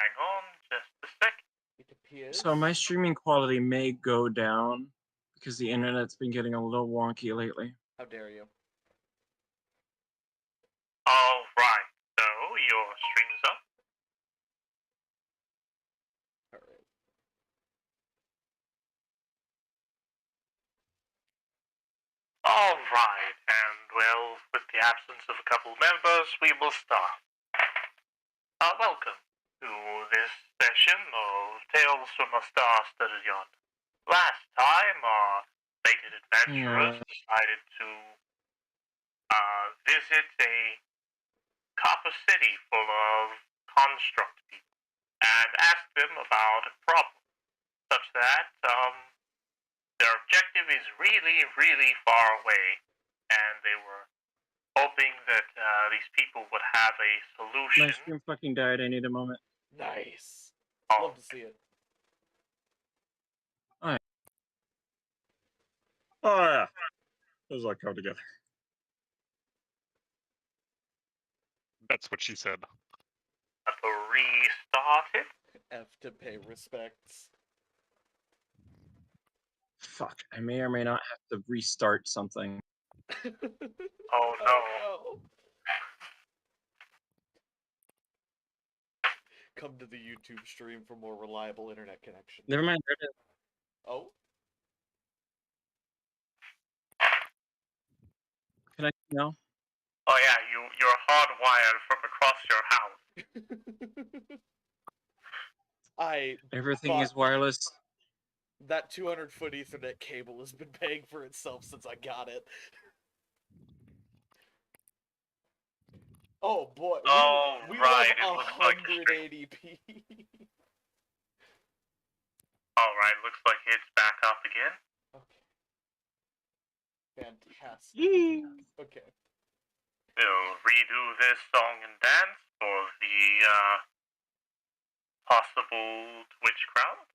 hang on just a sec. It appears. So my streaming quality may go down because the internet's been getting a little wonky lately. How dare you? Alright, so your stream is up. Alright. Alright, and well, with the absence of a couple members, we will start. Welcome to this session of Tales from a Star-Studded Yonder. Last time, our fated adventurers decided to visit a copper city full of construct people and ask them about a problem, such that their objective is really, really far away, and they were hoping that these people would have a solution. My stream fucking died. I need a moment. Nice. Oh, Love to see it. Oh yeah, those all come together. That's what she said. have to restart it. F to pay respects. Fuck, I may or may not have to restart something. Oh no. Come to the YouTube stream for more reliable internet connection. Never mind. There it is. Oh? Can I know? Oh yeah, you're hardwired from across your house. Everything is wireless. That 200-foot Ethernet cable has been paying for itself since I got it. Oh boy, we right, love it looks like a 180p. Alright, looks like it's back up again. Okay. Fantastic. Yee. Okay. We'll redo this song and dance for the possible Twitch crowd.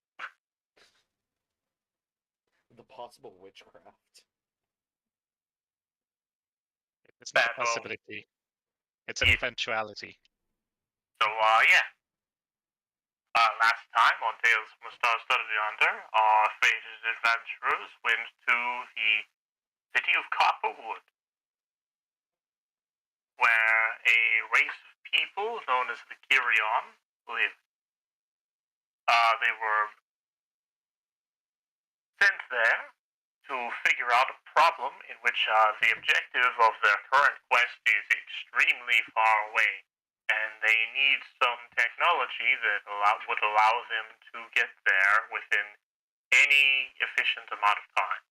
The possible witchcraft. It's not a Battle. possibility. It's an eventuality. So, yeah. Last time on Tales from a Star-Studded Yonder, our fated adventurers went to the city of Copperwood, where a race of people known as the Kyrion lived. They were sent there to figure out a problem in which the objective of their current quest is extremely far away, and they need some technology that would allow them to get there within any efficient amount of time.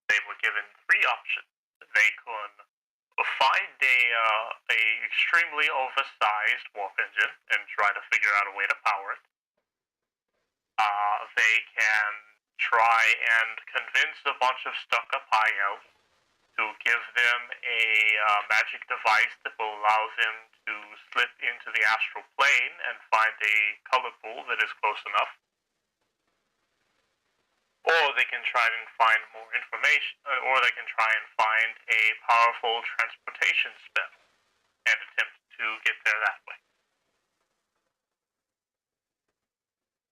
They were given three options. They could find a extremely oversized warp engine and try to figure out a way to power it. They can try and convince a bunch of stuck-up high elves to give them a magic device that will allow them to slip into the astral plane and find a color pool that is close enough. Or they can try and find more information, or they can try and find a powerful transportation spell and attempt to get there that way.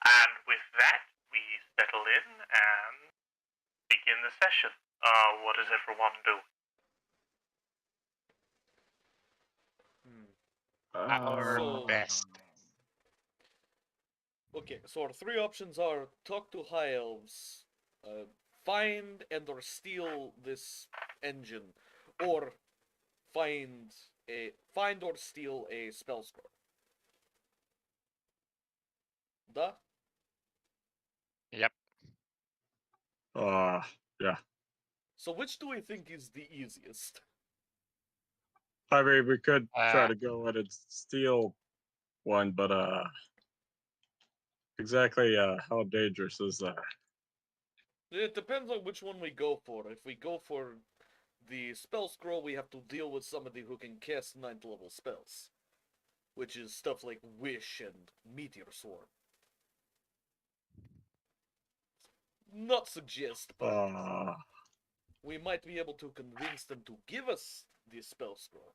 And with that, we settle in and begin the session. What is everyone doing? Our So- best. Okay, so our three options are talk to high elves, find and or steal this engine, or find or steal a spell scroll. Duh? Yep. Yeah. So which do we think is the easiest? I mean, we could try Uh, to go in and steal one, but exactly how dangerous is that? It depends on which one we go for. If we go for the spell scroll, we have to deal with somebody who can cast 9th level spells. Which is stuff like Wish and Meteor Swarm. Not suggest, but we might be able to convince them to give us the spell scroll.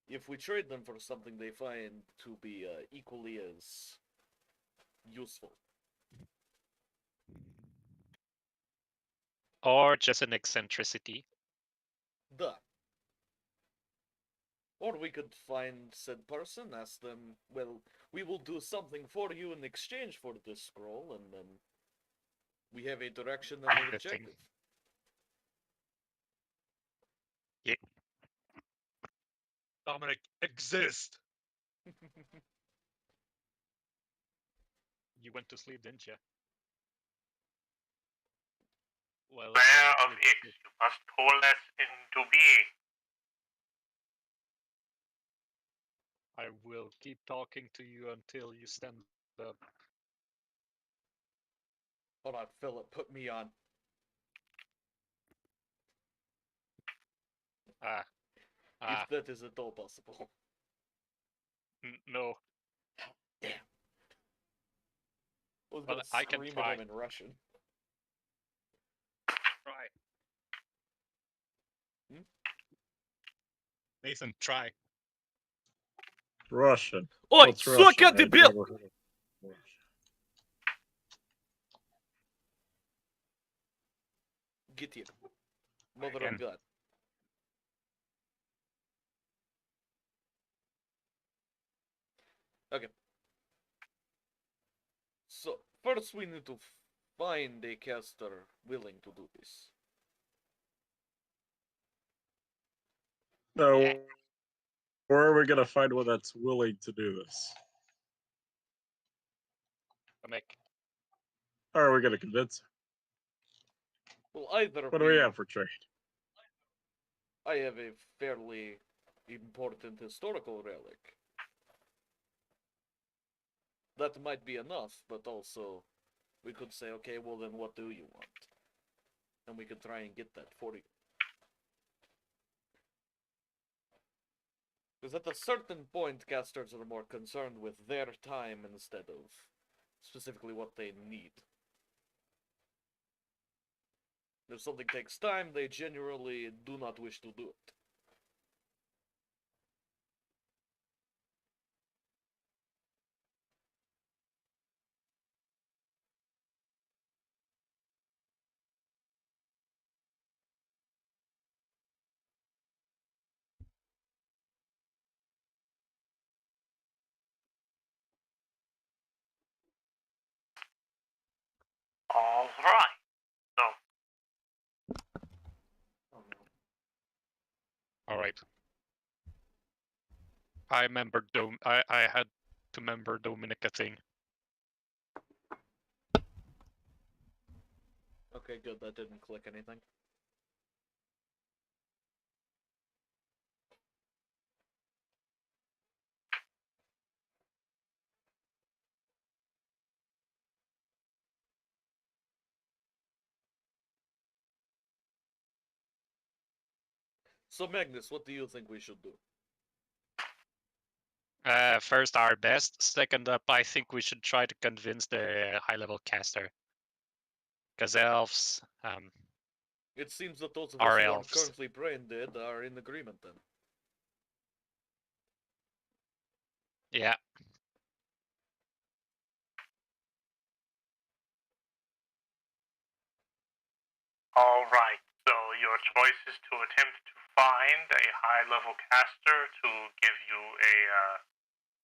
if we trade them for something they find to be equally as useful. Or just an eccentricity. Duh. Or we could find said person, ask them, well, we will do something for you in exchange for this scroll, and then we have a direction and an Interesting. objective. Yeah. Dominic, exist! You went to sleep, didn't you? Well, Prayer I of went to Ix, sleep. you must coalesce into being. I will keep talking to you until you stand up. Hold on, Philip, put me on. Ah, If that is at all possible. no. Damn. I was But gonna I can scream try. at him in Russian. Try. Hmm? Nathan, try. Russian. Oi, What's suka, Russian? I've debil! never heard of Russian. Get here. Mother Again. of God. Okay. So, first we need to find a caster willing to do this. No, Yeah. where are we gonna find one that's willing to do this? Dominic. How are we gonna convince him? Well, either What do we have for trade? I have a fairly important historical relic. That might be enough, but also we could say, okay, well then what do you want? And we could try and get that for you. Because at a certain point, casters are more concerned with their time instead of specifically what they need. If something takes time, they generally do not wish to do it. All right. So, Oh no. Alright. I remember I had to remember Dominica thing. Okay, good, that didn't click anything. So Magnus, what do you think we should do? First our best. Second up, I think we should try to convince the high-level caster. Because elves, It seems that those of Our us who aren't elves. currently brain dead are in agreement then. yeah. all right. So your choice is to attempt to find a high-level caster to give you a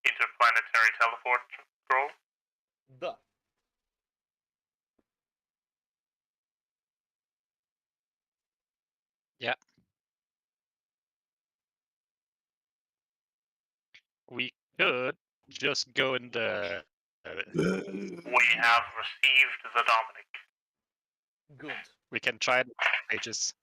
interplanetary teleport scroll. Duh. Yeah. We could just go in the... We have received the Dominic. Good. we can try the pages.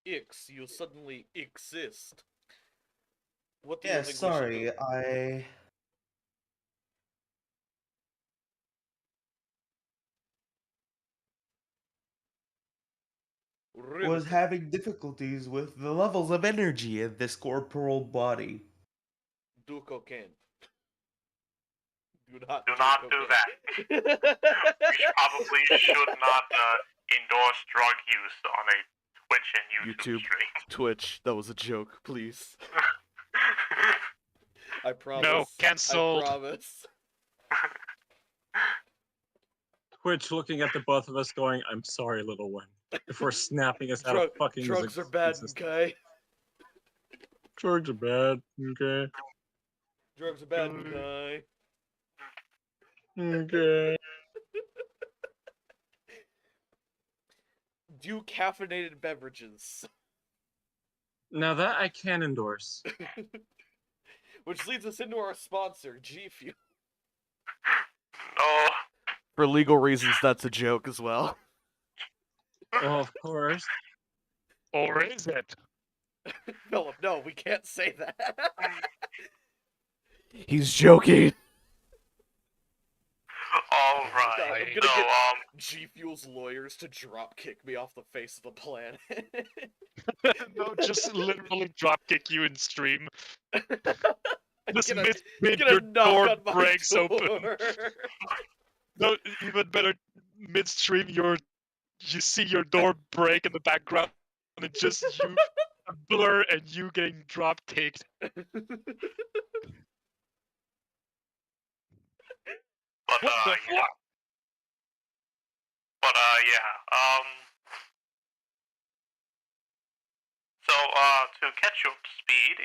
Ix, you suddenly exist. What do Yeah, you think we should sorry, do? I was Riveting. having difficulties with the levels of energy in this corporal body. Do cocaine. Do not Do not do that. We probably should not endorse drug use on a Twitch and YouTube YouTube, stream. Twitch, that was a joke, please. I promise. No, cancelled. I promise. Twitch looking at the both of us going, I'm sorry, little one. Before snapping us out of fucking drugs are bad, existence. okay? Drugs are bad, okay? Drugs are bad, okay? Okay. Do caffeinated beverages. Now that I can endorse. Which leads us into our sponsor, G Fuel. No. For legal reasons, that's a joke as well. Well, of course. Or is it? Philip, no, we can't say that. He's joking. Alright. I'm So, gonna get G Fuel's lawyers to drop kick me off the face of the planet. No, just literally dropkick you in stream. Just Get a- mid Get a your knock door on my breaks door. open. No, even better, midstream you see your door break in the background, and it's just you, a blur, and you getting drop kicked. but What the yeah. fuck? But yeah. So to catch you up to speed,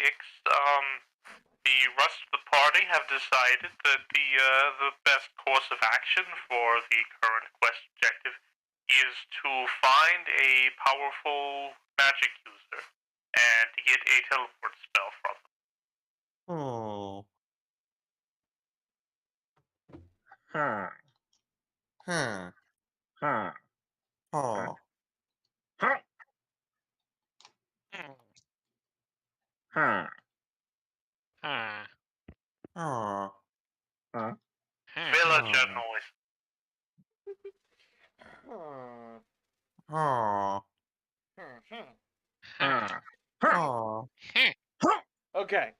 the rest of the party have decided that the best course of action for the current quest objective is to find a powerful magic user and get a teleport spell from them. Oh. Huh. Huh. Huh. Oh. Huh. Hmm. Huh. Ah. Oh. Huh. Huh. Villager Oh. noise. Oh. Huh. Oh. Okay.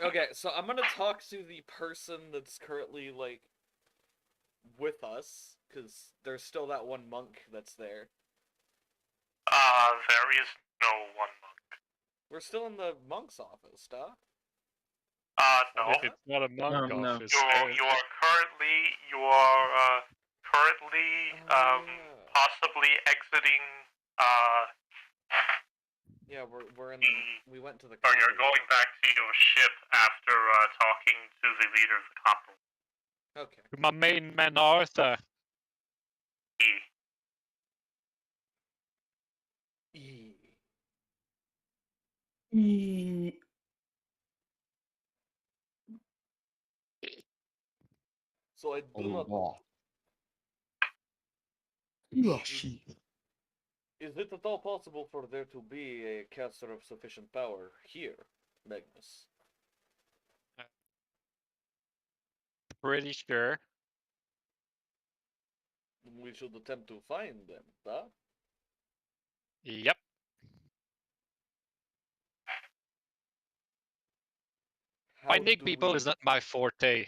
Okay, so I'm gonna talk to the person that's currently, like, with us, because there's still that one monk that's there. There is no one monk. We're still in the monk's office, duh? No. If it's not a monk No. office, You are currently possibly exiting Yeah, we're in. the We went to the. or you're common going room. back to your ship after talking to the leader of the copper. Okay. my main man Arthur. So I do not. Oh. Yoshi. Is it at all possible for there to be a caster of sufficient power here, Magnus? Pretty sure. We should attempt to find them, huh? Yep. How Finding do people we... is not my forte.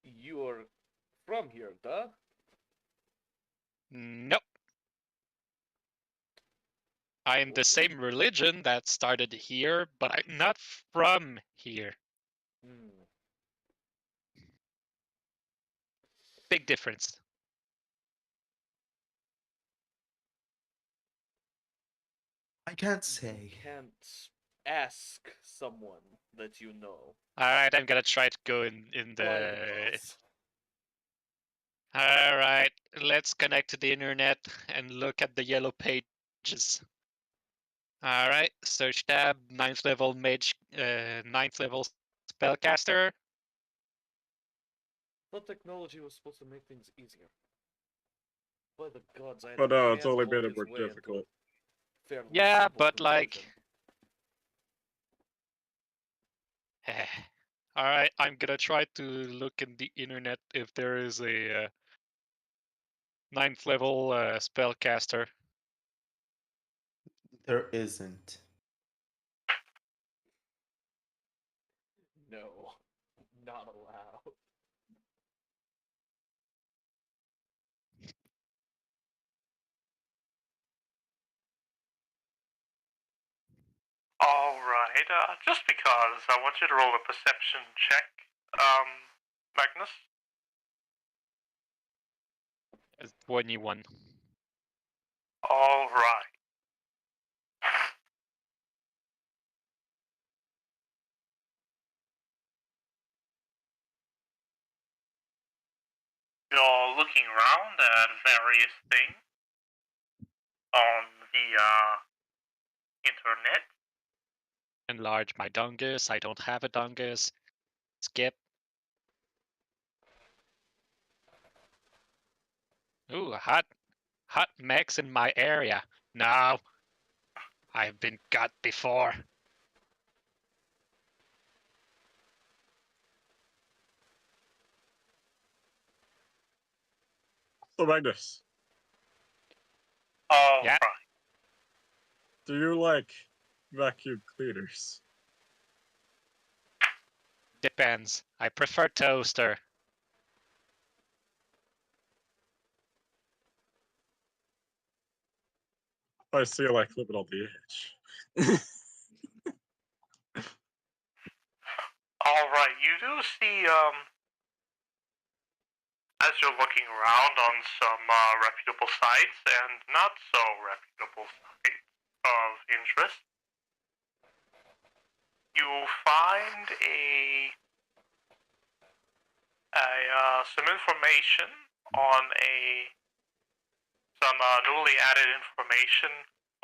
You are from here, duh? Nope. I'm the same religion that started here, but I'm not from here. Hmm. Big difference. I can't You say. can't ask someone that you know. Alright, I'm gonna try to go in Blind the... boss. Alright, let's connect to the internet and look at the yellow pages. Alright, search tab, 9th level mage, 9th level spellcaster. Thought technology was supposed to make things easier. By the gods, I had But to no, it's only hand-hold made it his more way into a difficult. fairly Yeah, simple but like... conversion. Alright, I'm gonna try to look in the internet if there is a 9th level spellcaster. There isn't. No, not allowed. Alright, just because I want you to roll a perception check, Magnus. It's 21. Alright. You're looking around at various things on the internet. Enlarge my dungus. I don't have a dungus. Skip. Ooh, hot mechs in my area. No. I've been got before. So Magnus, Alright. Yeah. do you like vacuum cleaners? Depends. I prefer toaster. I see you like living on the edge. Alright, you do see, as you're looking around on some reputable sites and not so reputable sites of interest, you find some information on some newly added information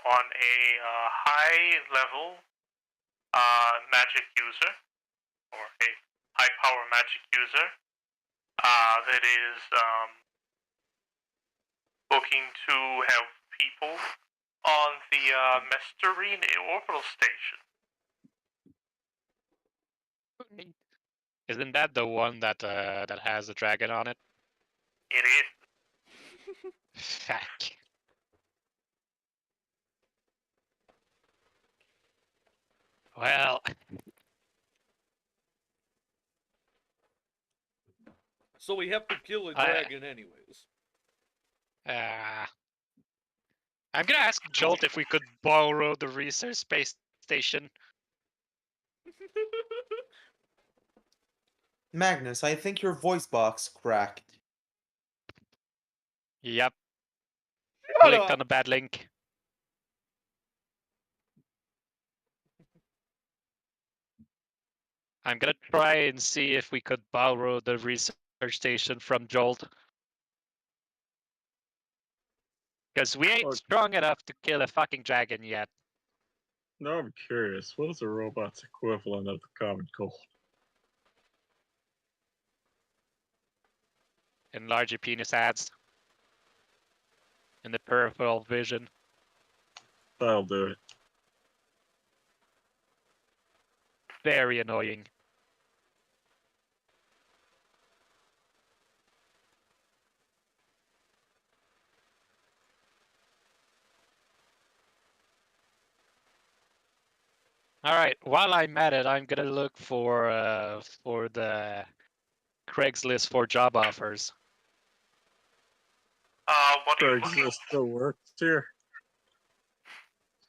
on a high level magic user, or a high power magic user that is looking to help people on the Mesterine orbital station. Isn't that the one that that has a dragon on it? It is. Fuck. Well, So we have to kill a I- dragon anyways. I'm gonna ask Jolt if we could borrow the research space station. Magnus, I think your voice box cracked. Yep. Shut Clicked up! on a bad link. I'm gonna try and see if we could borrow the research station from Jolt. Because we ain't Oh. strong enough to kill a fucking dragon yet. Now I'm curious, what is a robot's equivalent of the common cold? Enlarge your penis ads. In the peripheral vision. That'll do it. Very annoying. Alright, while I'm at it, I'm gonna look for the Craigslist for job offers. What are you looking Craigslist still works here.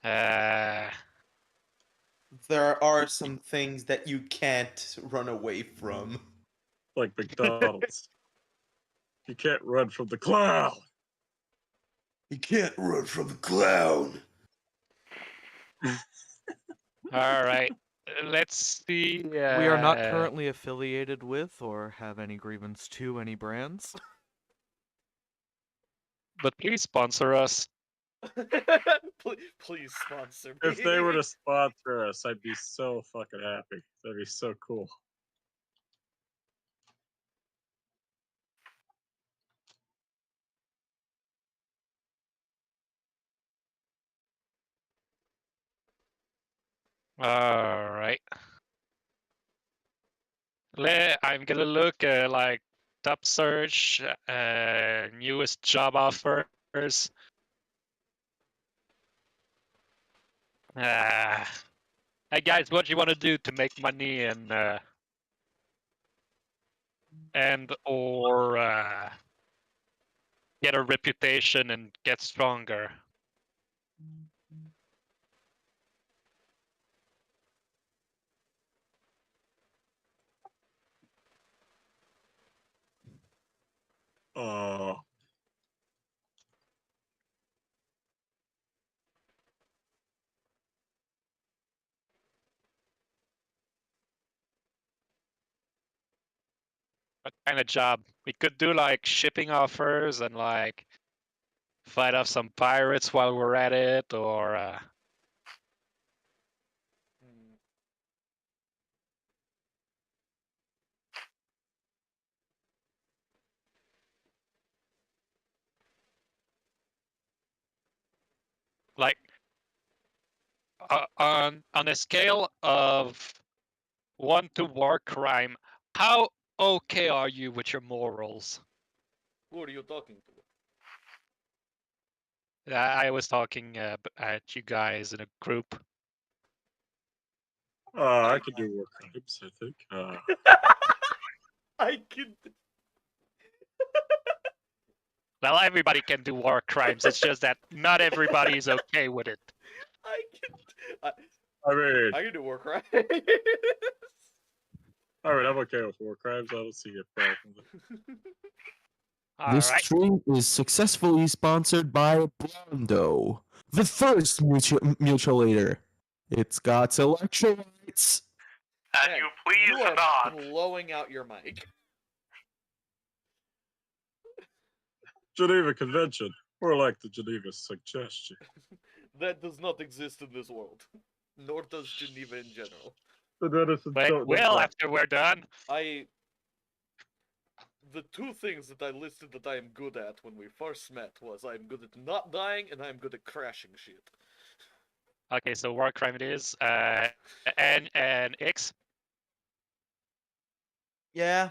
Uh, There are some things that you can't run away from. Like McDonald's. You can't run from the clown. You can't run from the clown. Alright, let's see. We are not currently affiliated with or have any grievance to any brands. But please sponsor us. Please sponsor me. If they were to sponsor us, I'd be so fucking happy. That'd be so cool. Alright. I'm gonna look like top search, newest job offers. Hey guys, what do you want to do to make money and or get a reputation and get stronger? Oh. What kind of job? We could do like shipping offers and like fight off some pirates while we're at it, or Hmm. like on a scale of 1 to war crime, how okay are you with your morals? Who are you talking to? I was talking at you guys in a group. I could do war crimes, I think. I can. Well, everybody can do war crimes. It's just that not everybody is okay with it. I can. I mean, I can do war crimes. I'm okay with war crimes. I don't see a problem with it. All This right. stream is successfully sponsored by Blondo, the first mutual aid. It's got electrolytes. And Man, you please you are not. blowing out your mic. Geneva Convention, or like the Geneva Suggestion. That does not exist in this world. Nor does Geneva in general. The Denison But don't know well, that. after we're done, The two things that I listed that I am good at when we first met was I'm good at not dying and I'm good at crashing shit. okay, so war crime it is. And X. Yeah.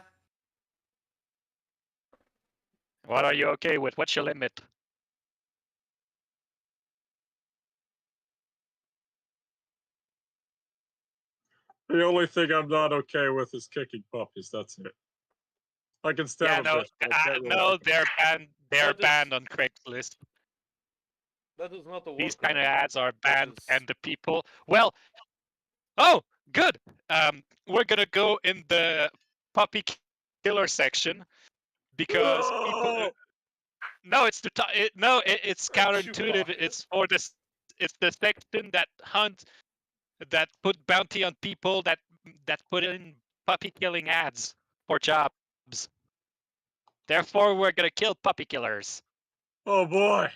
What are you okay with? What's your limit? The only thing I'm not okay with is kicking puppies. That's it. I can stab Yeah, a no, bitch. But I can't really no, kick they're banned. They're That is- banned on Craigslist. That is not a war These crime. kind of ads are banned, is- and the people. Well, oh, good. We're gonna go in the puppy killer section because people. Oh! No, it's the no, it's Aren't you counterintuitive. hot? It's for this. It's the section that that put bounty on people that put in puppy killing ads for jobs. Therefore, we're gonna kill puppy killers. Oh boy!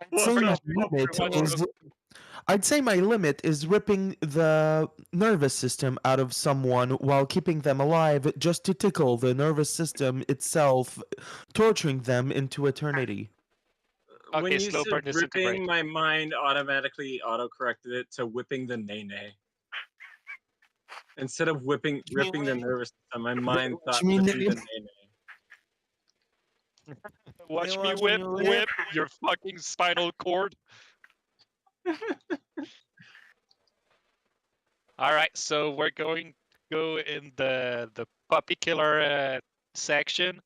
I'd say my Pretty limit much is. I'd say my limit is ripping the nervous system out of someone while keeping them alive just to tickle the nervous system itself, torturing them into eternity. Okay, When you slow said burn disintegrate. ripping, my mind automatically auto-corrected it to whipping the nene. Instead of ripping the nervous system, my mind thought mean whipping the nene? nene. Watch You me watching whip, you whip your fucking spinal cord. All right, so we're going to go in the puppy killer section,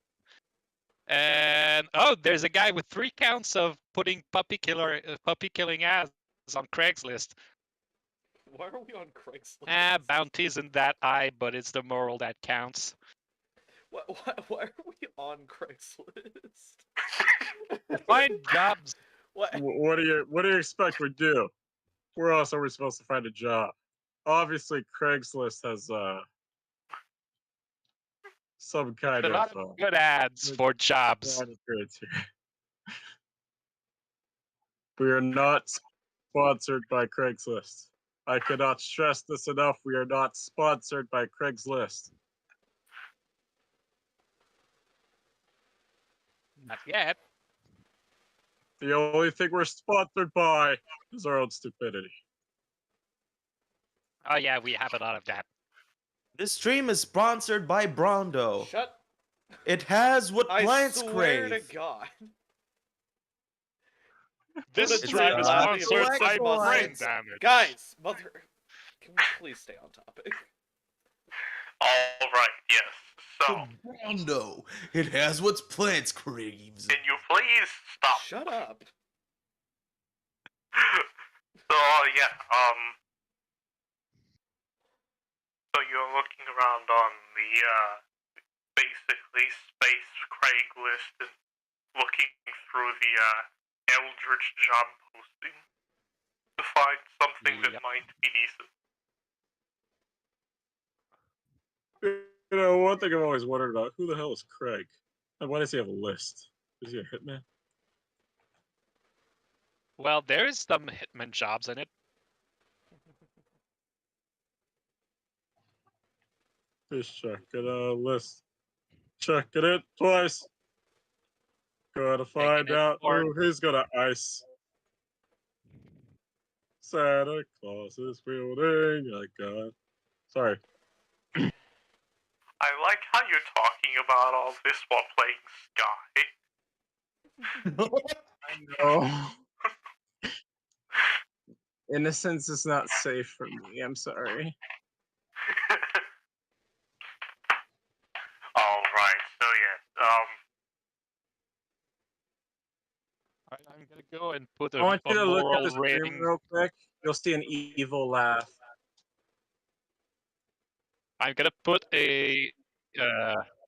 and oh, there's a guy with 3 counts of putting puppy killing ads on Craigslist. Why are we on Craigslist? Bounty isn't that high, but it's the moral that counts. Why are we on Craigslist? Find jobs. What? What do you expect we do? Where else are we supposed to find a job? Obviously, Craigslist has some kind A of lot of good ads for jobs. goods here. We are not sponsored by Craigslist. I cannot stress this enough. We are not sponsored by Craigslist. Not yet. The only thing we're sponsored by is our own stupidity. Oh yeah, we have a lot of that. This stream is sponsored by Brondo. Shut. It has what I plants swear crave. to God. This It's stream is not the sponsored by electric brain ones. damage. Guys, mother, can we please stay on topic? Alright, yes. So, Rondo. It has what plants craves. can you please stop? Shut up. So, yeah, so you're looking around on the, basically space Craigslist and looking through the, Eldritch job posting to find something that Yep. might be decent. You know, one thing I've always wondered about: who the hell is Craig, and why does he have a list? Is he a hitman? Well, there's some hitman jobs in it. Just check it list. Check it twice. Gotta find it out for- who he's gonna ice. Santa Claus is building a gun. Sorry. I like how you're talking about all this while playing Sky. Oh. Innocence is not safe for me. I'm sorry. Alright, so yeah, I'm gonna go and put I want a you to look at moral the stream rating. real quick. You'll see an evil laugh. I'm gonna put a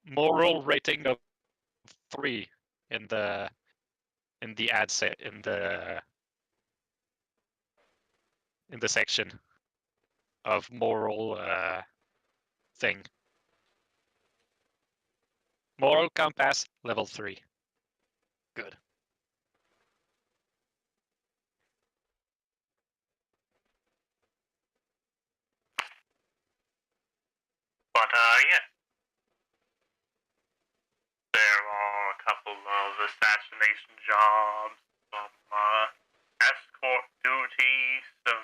moral rating of 3 in the ad set in the section of moral thing. Moral compass level 3. Good. but yeah. There are a couple of assassination jobs, some escort duties, some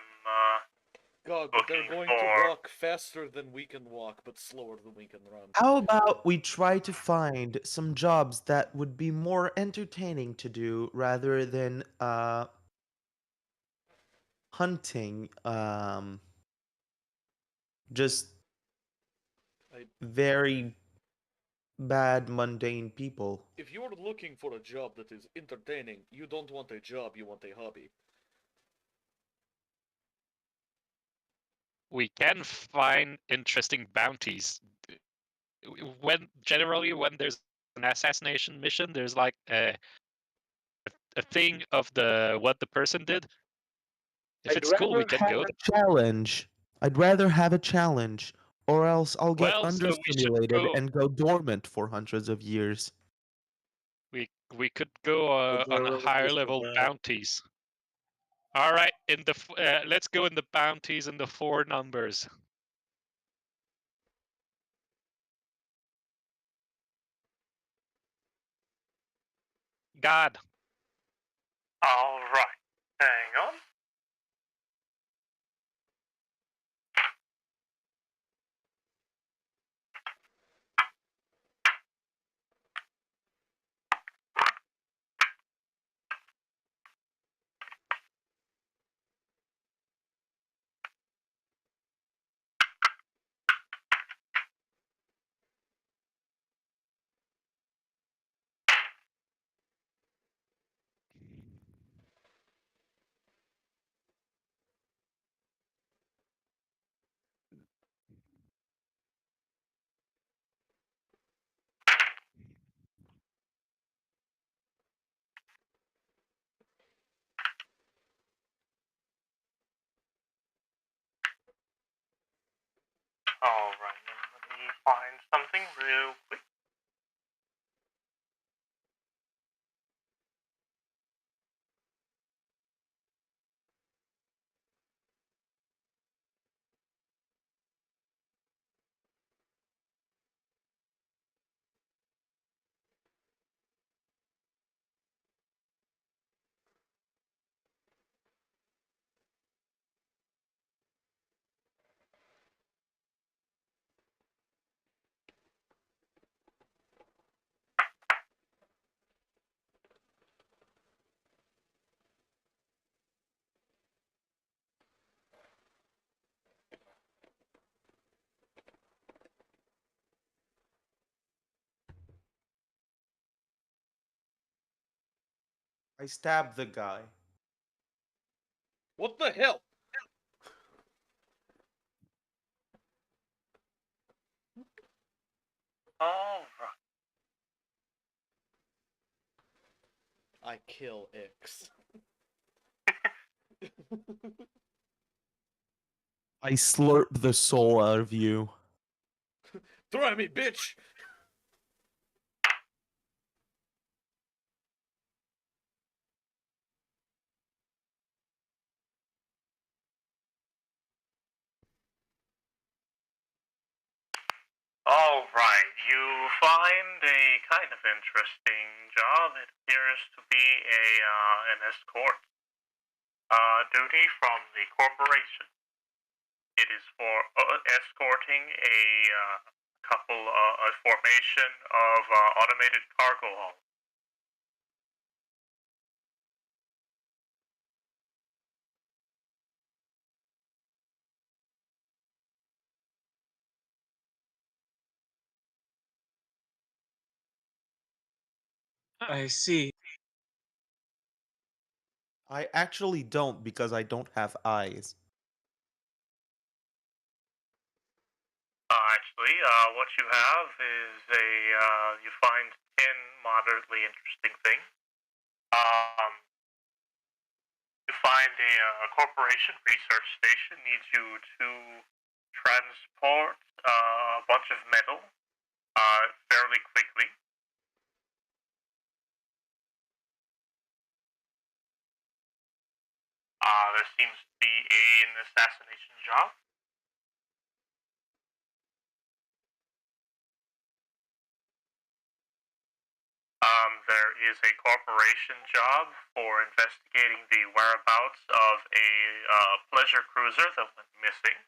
God, but they're looking going to for- walk faster than we can walk, but slower than we can run. How about we try to find some jobs that would be more entertaining to do rather than hunting just I- very bad mundane people. If you're looking for a job that is entertaining, you don't want a job, you want a hobby. We can find interesting bounties. Generally when there's an assassination mission, there's like a thing of what the person did. If it's cool, we can go. Challenge. I'd rather have a challenge, or else I'll get Well, so we should understimulated go- and go dormant for hundreds of years. We could go on a higher level bounties. All right, let's go in the bounties in the 4 numbers. God. Alright, hang on. Alright, let me find something real quick. I stabbed the guy. What the hell? All right. I kill X. I slurp the soul out of you. Throw at me, bitch! All right. You find a kind of interesting job. It appears to be an escort duty from the corporation. It is for escorting a formation of automated cargo hull. I see. I actually don't because I don't have eyes. What you have is you find 10 moderately interesting things. You find a corporation research station needs you to transport a bunch of metal fairly quickly. There seems to be an assassination job. There is a corporation job for investigating the whereabouts of a pleasure cruiser that went missing.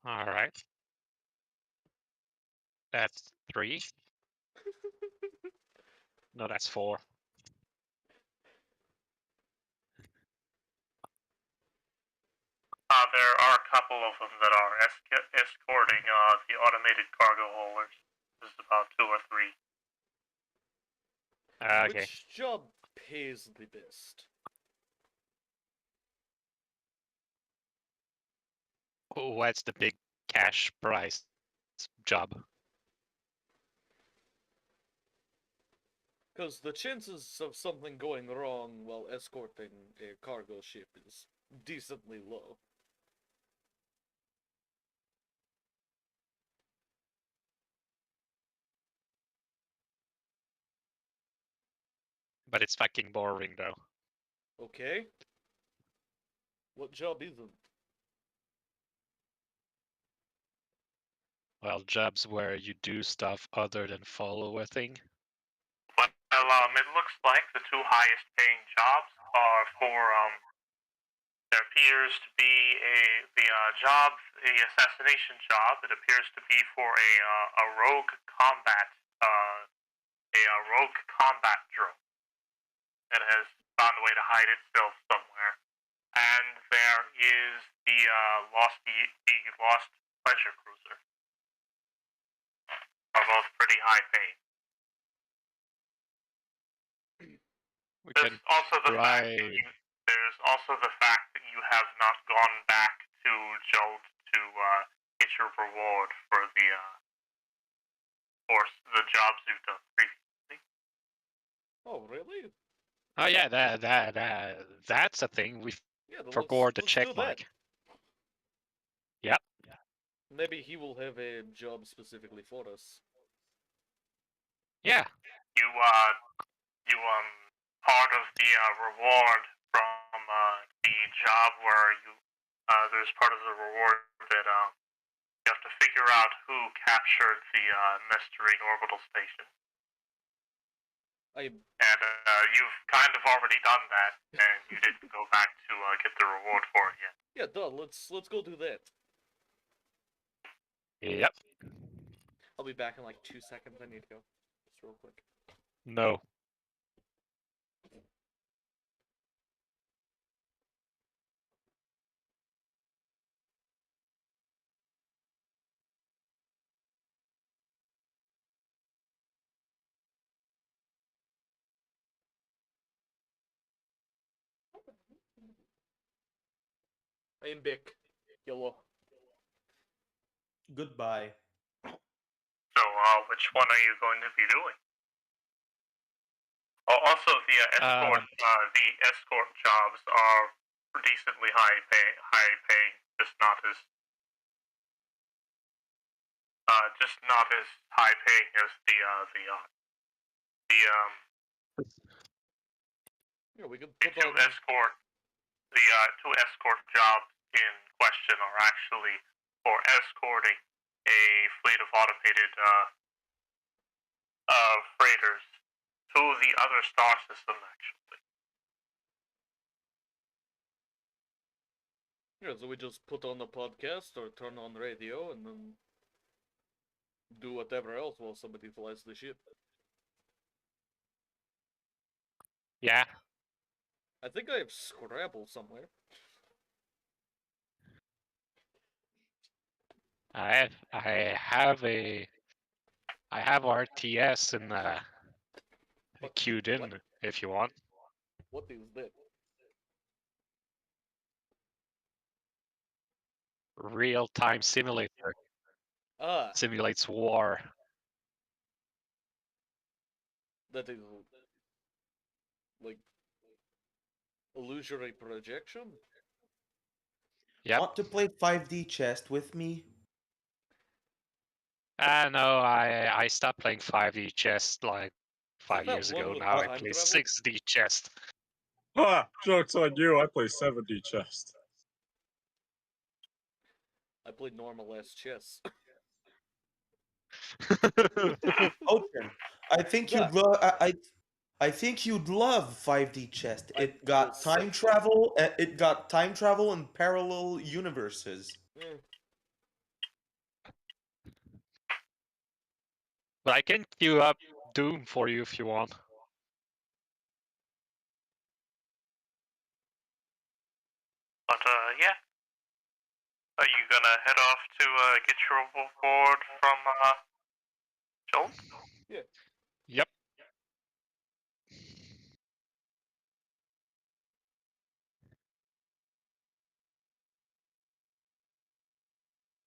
All right. That's 3. No, that's 4. There are a couple of them that are escorting the automated cargo haulers. This is about 2 or 3. Okay. Which job pays the best? What's the big cash prize job? Because the chances of something going wrong while escorting a cargo ship is decently low. But it's fucking boring though. Okay? What job is it? Well, jobs where you do stuff other than follow a thing. Well, it looks like the 2 highest paying jobs are for, there appears to be the assassination job. It appears to be for a rogue combat, rogue combat drone that has found a way to hide itself somewhere. And there is the lost pleasure cruiser. Are both pretty high paying. We There's can also the fact try. that there's also the fact that you have not gone back to Jolt to get your reward for the jobs you've done previously. Oh, really? Oh yeah, that's a thing. We Yeah, then forgot to let's check do that. mark. Yep. Maybe he will have a job specifically for us. Yeah. You part of the reward from the job where there's part of the reward that you have to figure out who captured the Mestering orbital station. And you've kind of already done that, and you didn't go back to get the reward for it yet. Yeah, duh. Let's go do that. Yep. I'll be back in like 2 seconds. I need to go. Just real quick. No. I am Bick. Yellow. Goodbye. So, which one are you going to be doing? Also, the escort jobs are decently high paying, just not as high paying as the Yeah, we could the put two on. escort the two escort jobs in question are actually for escorting a fleet of automated freighters to the other star system. Actually, Yeah, so we just put on a podcast or turn on radio and then do whatever else while somebody flies the ship. Yeah. I think I have Scrabble somewhere. I have RTS and What? queued in if you want. What is that? Real time simulator Ah, simulates war. that is like illusory projection. Yep. Want to play 5D chess with me? No, I stopped playing 5D chess like that 5 years one ago. with Now I time play travel? 6D chess. Ha! Joke's on you. I play 7D chess. I played normal ass chess. Ochen, I think Yeah. you'd love. I think you'd love 5D chess. I It will got time say- travel. It got time travel and parallel universes. Eh, But I can queue up Doom for you if you want. but yeah. Are you gonna head off to get your reward from Joel? Yep.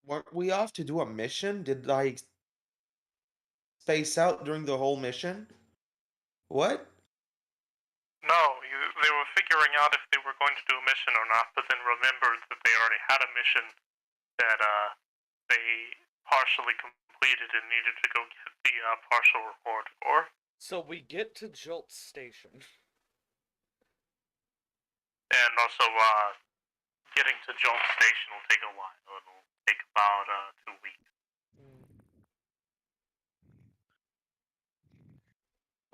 Weren't we off to do a mission? Did I space out during the whole mission? What? No, they were figuring out if they were going to do a mission or not, but then remembered that they already had a mission that they partially completed and needed to go get the partial reward for. so we get to Jolt Station. And also, getting to Jolt Station will take a while. It'll take about 2 weeks.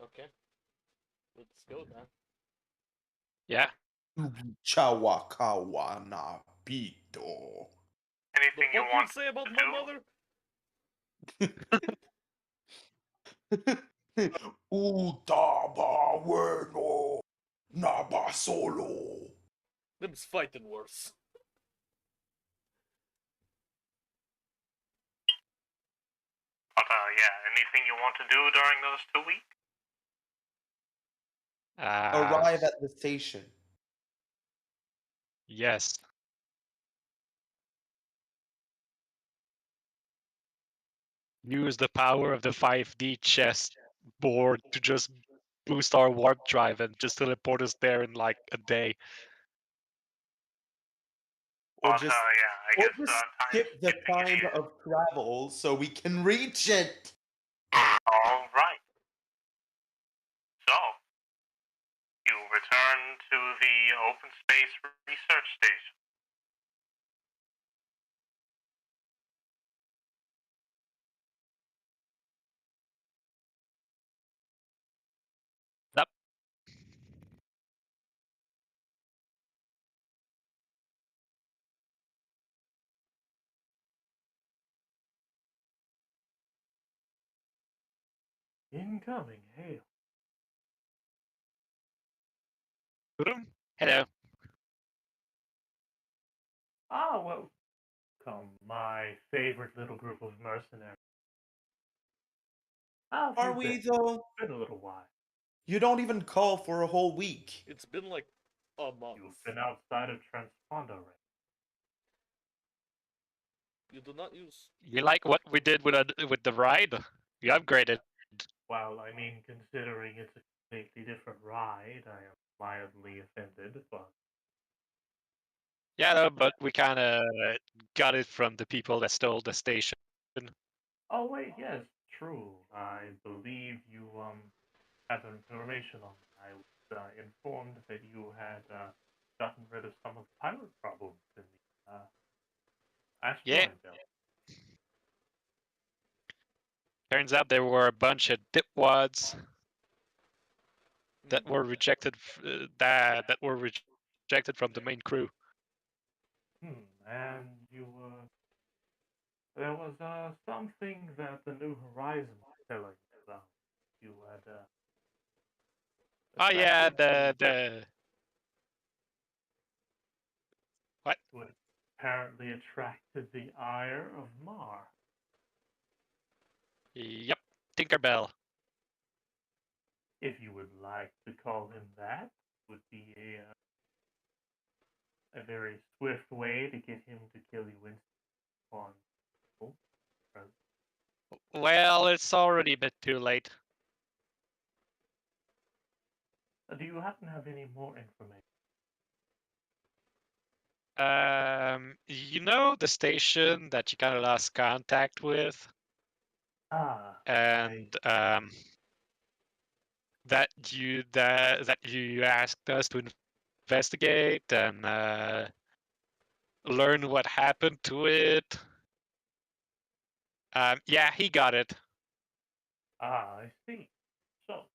Okay. Let's go then. Yeah. Chawakawa na pito. Anything The you fuck want you say about to my do? mother? Utaba bueno. Naba solo. Them's fighting worse. But yeah, anything you want to do during those 2 weeks? Arrive at the station. Yes. Use the power of the 5D chess board to just boost our warp drive and just teleport us there in like a day. Or But just, yeah, I or guess just time's skip the getting time here. of travel so we can reach it. All right. So, you return to the open space research station. Yep. Incoming hail. Hello. Ah, welcome, my favorite little group of mercenaries. How have Are you we been? though? It's been a little while. You don't even call for a whole week. It's been like a month. You've been outside of Transponder, right? You do not use. You like what we did with the ride? You upgraded. Well, I mean, considering it's a completely different ride, I am mildly offended, but Yeah, no, but we kind of got it from the people that stole the station. oh wait, yes, true. I believe you have information on me. I was informed that you had gotten rid of some of the pilot problems in the Yeah, asteroid belt. turns out there were a bunch of dipwads that Hmm. were rejected. That were rejected from the main crew. And you there was something that the New Horizons was telling me about. You had Oh yeah, attracted the what? you had apparently attracted the ire of Mar. Yep, Tinkerbell. If you would like to call him that, would be a very swift way to get him to kill you instantly on full. Well, it's already a bit too late. Do you happen to have any more information? You know the station that you kind of lost contact with, Ah, and that you asked us to investigate and learn what happened to it. Yeah, he got it. I see. So,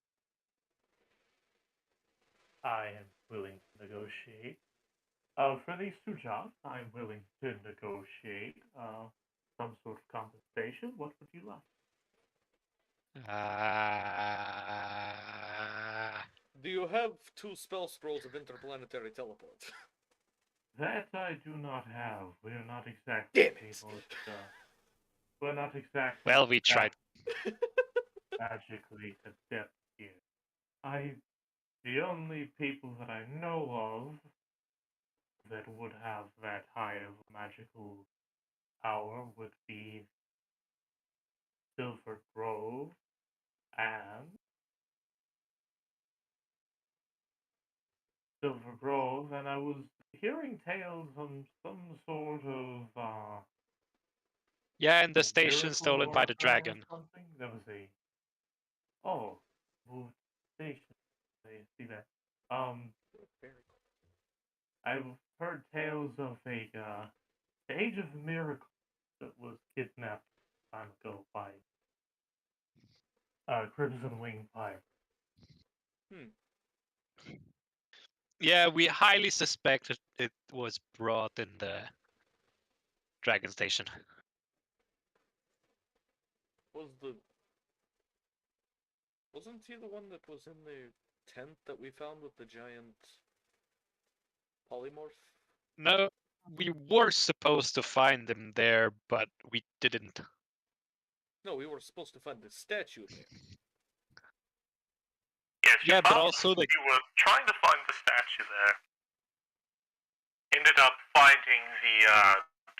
I am willing to negotiate. For these two jobs, I'm willing to negotiate some sort of compensation. What would you like? Do you have 2 spell scrolls of interplanetary teleport? That I do not have. We're not exactly Damn it! the most. We're not exactly Well, we tried. magically adept here. The only people that I know of that would have that high of a magical power would be Silver Grove and I was hearing tales on some sort of Yeah, and the a station miracle stolen by the or dragon. something. There was a moved station. I see that. Very I've heard tales of a Age of Miracle that was kidnapped time ago by Crimson Wing Pirate. Yeah, we highly suspected it was brought in the dragon station. Wasn't he the one that was in the tent that we found with the giant polymorph? No, we were supposed to find them there, but we didn't. No, we were supposed to find the statue there. Yes, Yeah, but also the you were trying to find the statue there. Ended up finding the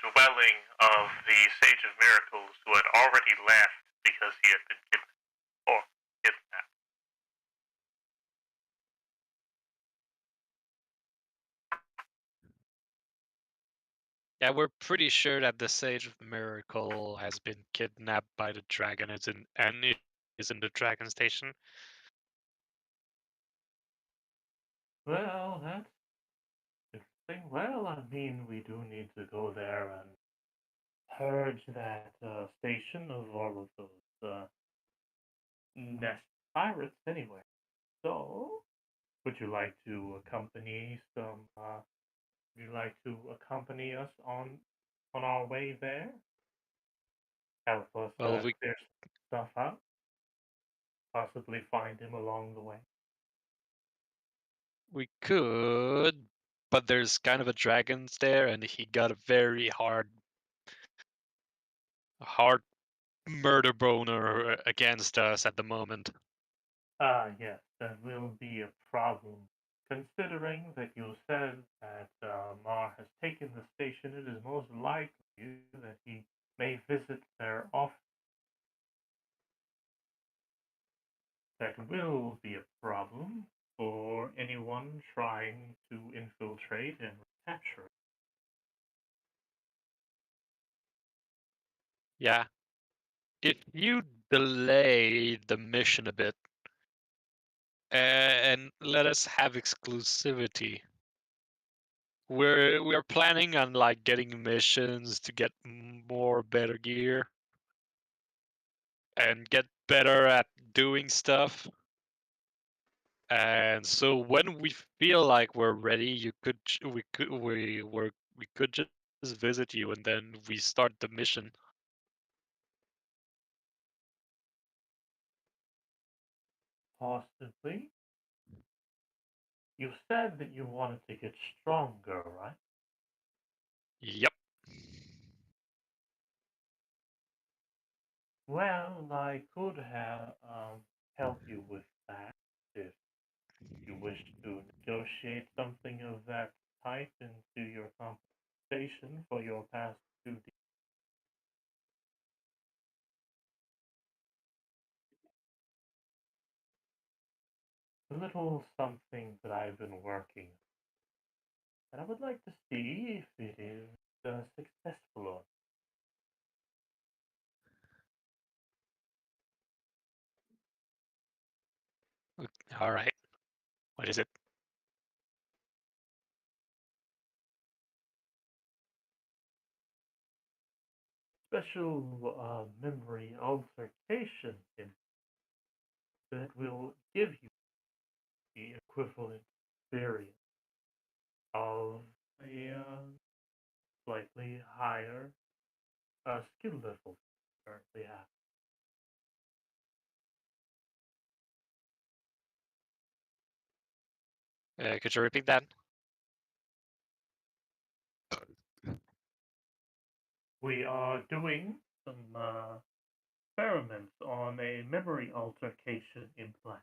dwelling of the Sage of Miracles who had already left because he had been kidnapped. yeah, we're pretty sure that the Sage of Miracle has been kidnapped by the dragon. And it is in the dragon station. Well, that's interesting. Well, I mean, we do need to go there and purge that station of all of those nest pirates anyway. So, would you like to accompany some? Would you like to accompany us on our way there? Help us Well, clear stuff out. Possibly find him along the way. we could, but there's kind of a dragons there, and he got a very hard murder boner against us at the moment. Yes, that will be a problem. Considering that you said that Mar has taken the station, it is most likely you that he may visit their office. That will be a problem for anyone trying to infiltrate and capture it. Yeah. If you delay the mission a bit and let us have exclusivity, we're planning on like getting missions to get more better gear and get better at doing stuff. And so when we feel like we're ready, we could just visit you and then we start the mission. Possibly. You said that you wanted to get stronger, right? Yep. Well, I could have help you with that if you wish to negotiate something of that type into your compensation for your past duty. A little something that I've been working, and I would like to see if it is successful or All right. What is it? special memory altercation that will give you the equivalent experience of a slightly higher skill level you currently have. Could you repeat that? We are doing some experiments on a memory altercation implant.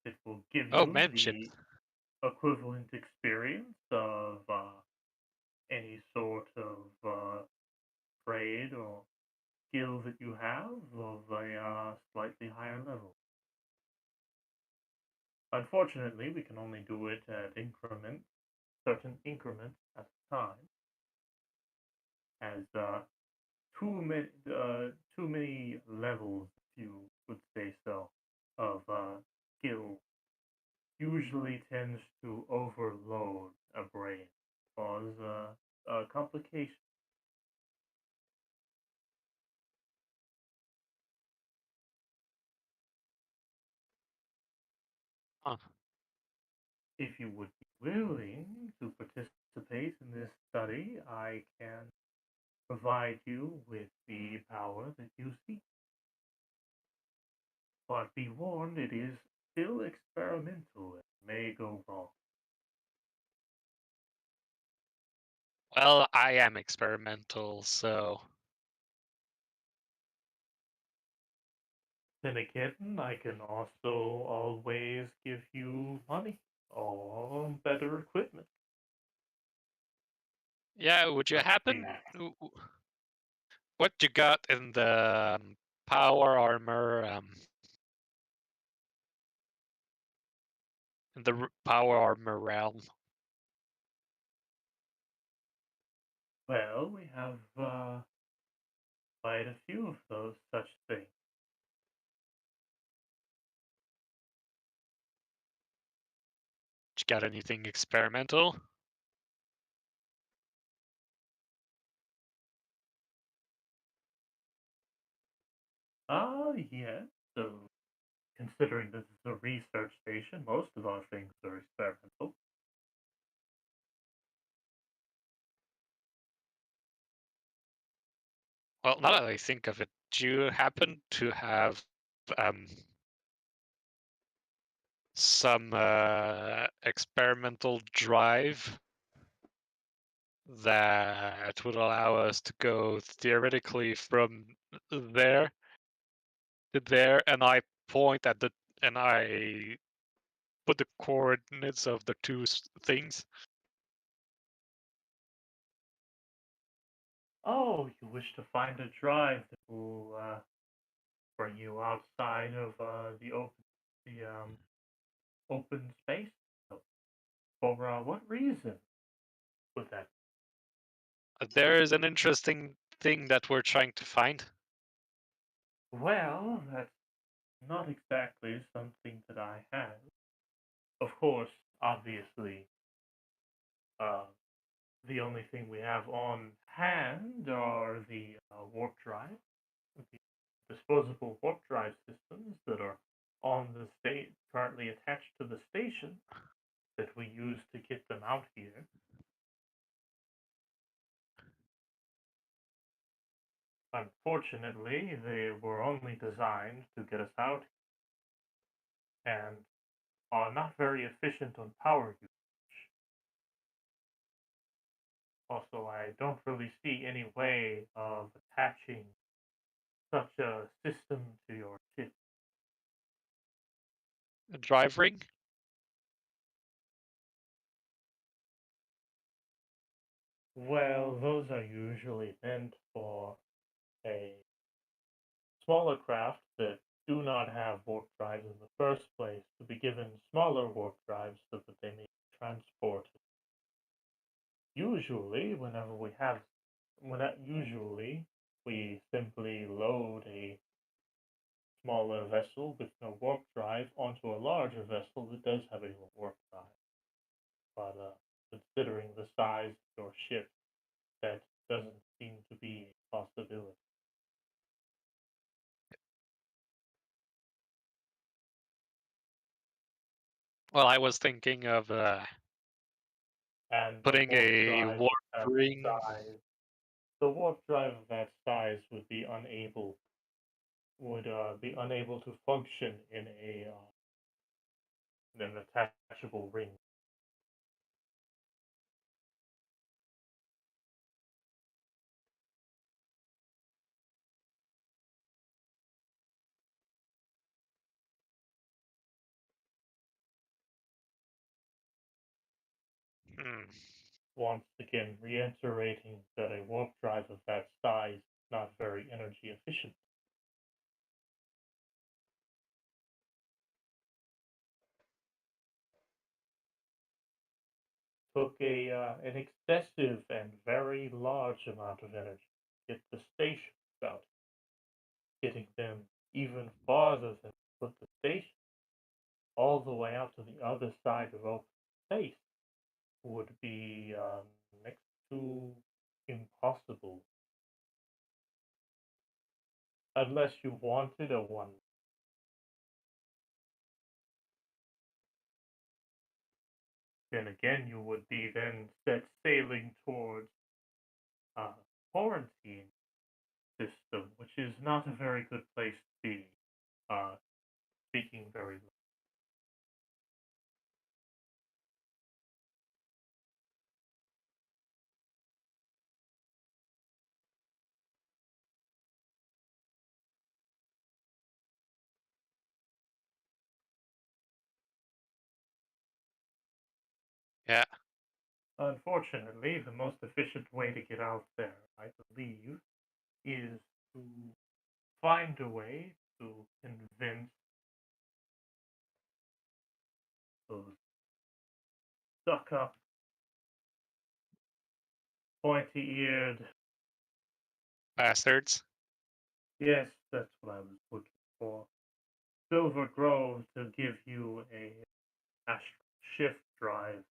It will give Oh, you mention. the equivalent experience of any sort of trade or skill that you have of a slightly higher level. Unfortunately, we can only do it at certain increments at a time, as too many levels, if you would say so, of skill usually tends to overload a brain, cause complications. Huh. If you would be willing to participate in this study, I can provide you with the power that you seek. But be warned, it is still experimental and may go wrong. Well, I am experimental, so Then again, I can also always give you money or better equipment. yeah. Would you But happen? What you got in the power armor? In the power armor realm? well, we have quite a few of those such things. You got anything experimental? Yes. So, considering this is a research station, most of our things are experimental. Well, now that I think of it, do you happen to have um, some experimental drive that would allow us to go theoretically from there to there, and I point at the and I put the coordinates of the two things? Oh, you wish to find a drive that will bring you outside of the open space? For what reason would that? There is an interesting thing that we're trying to find. Well, that's not exactly something that I have. Of course, obviously, uh, the only thing we have on hand are the warp drive, the disposable warp drive systems that are on the state currently attached to the station that we use to get them out here. Unfortunately, they were only designed to get us out and are not very efficient on power usage. Also, I don't really see any way of attaching such a system to your ship. A drive ring? Well, those are usually meant for a smaller craft that do not have warp drives in the first place to be given smaller warp drives so that they may be transported. Usually, usually we simply load a smaller vessel with no warp drive onto a larger vessel that does have a warp drive. But considering the size of your ship, that doesn't seem to be a possibility. Well, I was thinking of And putting a warp ring. the warp drive of that size would be unable to function in an attachable ring. Hmm. Once again, reiterating that a warp drive of that size is not very energy efficient. Took an excessive and very large amount of energy to get the stations out. Getting them even farther than put the station all the way out to the other side of open space would be next to impossible unless you wanted a one. Then again, you would be then set sailing towards uh, quarantine system, which is not a very good place to be. Speaking very low. Yeah. Unfortunately, the most efficient way to get out there, I believe, is to find a way to convince those stuck up, pointy eared. Bastards. Yes, that's what I was looking for. Silver Grove to give you a astral shift drive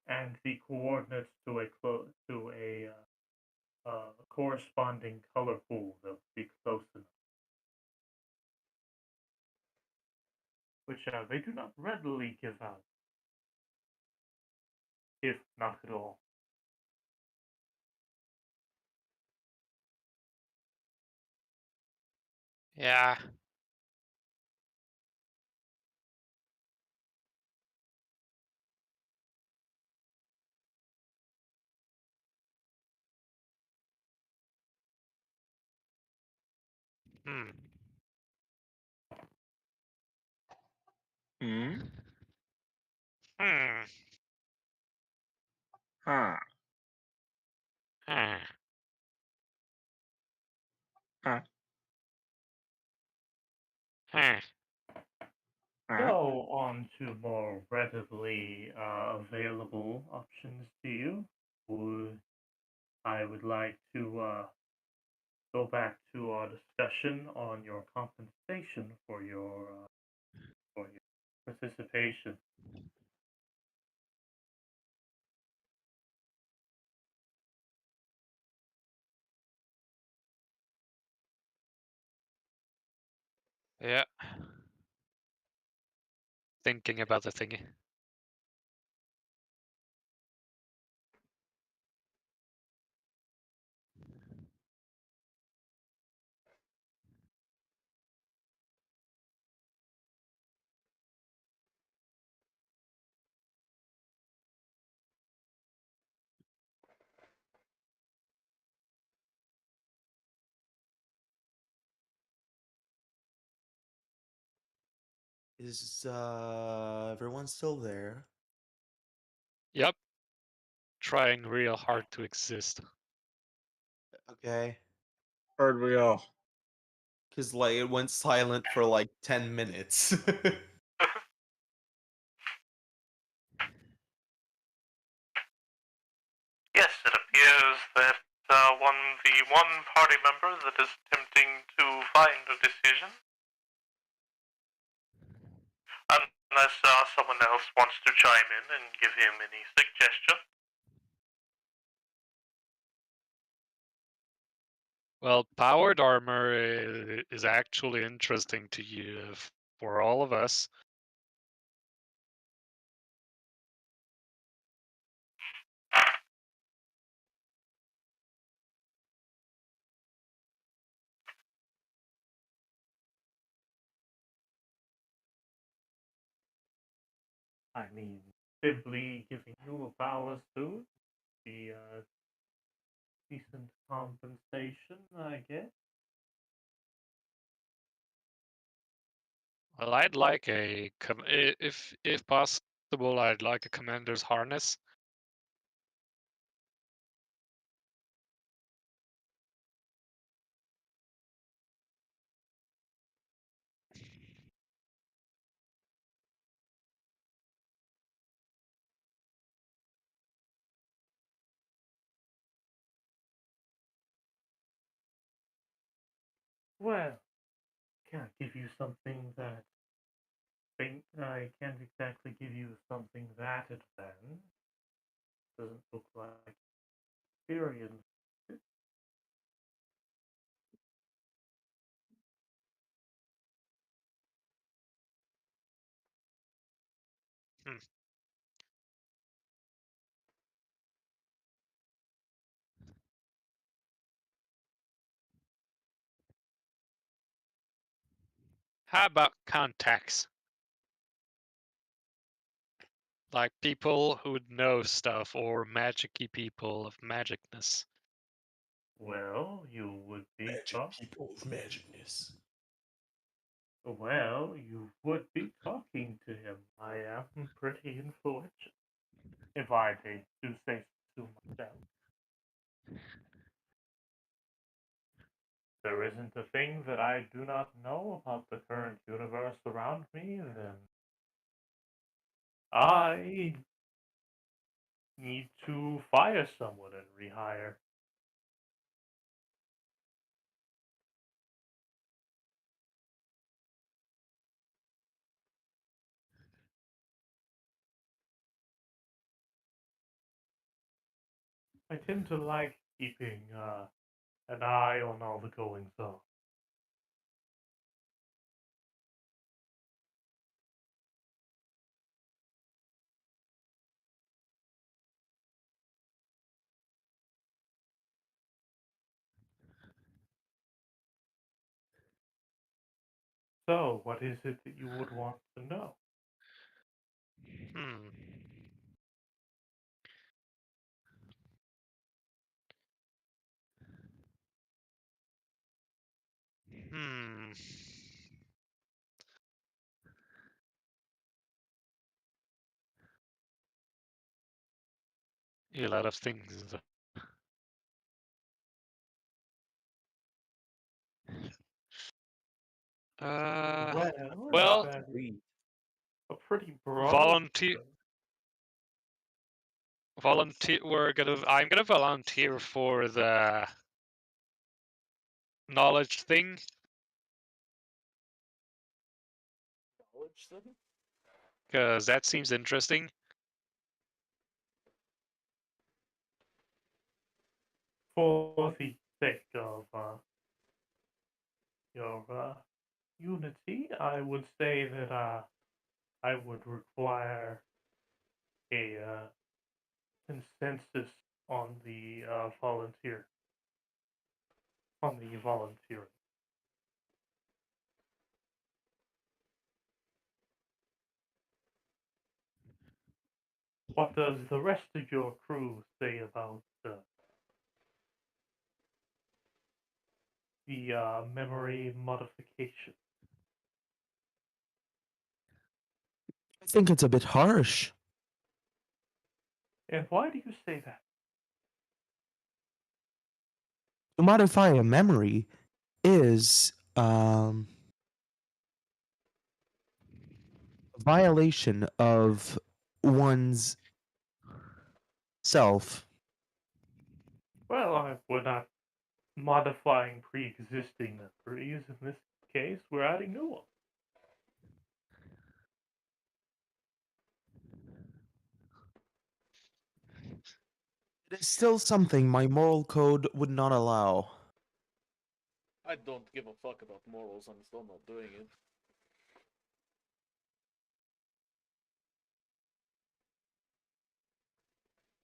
and the coordinates to a corresponding color pool that would be close enough, which they do not readily give out, if not at all. Yeah. Hmm. Hmm? Hmm. Huh. Huh. Huh. So, on to more readily available options to you. I would like to go back to our discussion on your compensation for your participation. Yeah. Thinking about the thingy. Is everyone still there? Yep. Trying real hard to exist. Okay. Heard we all. Because, like, it went silent for like 10 minutes. Yes, it appears that the one party member that is attempting to find a decision, unless someone else wants to chime in and give him any suggestion. Well, powered armor is actually interesting to you for all of us. I mean, simply giving you a power suit, the decent compensation, I guess. Well, I'd like if possible, I'd like a commander's harness. Well, can't give you something that I can't exactly give you something that advanced. Doesn't look like experience. Hmm. How about contacts? Like people who know stuff or magicy people of magicness. Well, you would be Magic people with magicness. Well, you would be talking to him. I am pretty influential, if I do say so myself. There isn't a thing that I do not know about the current universe around me, then I need to fire someone and rehire. I tend to like keeping an eye on all the goings on. So, what is it that you would want to know? Hmm. Hmm. A lot of things. well, that's a pretty broad. volunteer. Volunteer. I'm gonna volunteer for the knowledge thing. Knowledge thing? Because that seems interesting. For the sake of your unity, I would say that I would require a consensus on the volunteering. What does the rest of your crew say about the memory modification? I think it's a bit harsh. And why do you say that? To modify a memory is violation of one's self. Well, we're not modifying pre-existing memories in this case. We're adding new ones. It is still something my moral code would not allow. I don't give a fuck about morals, I'm still not doing it.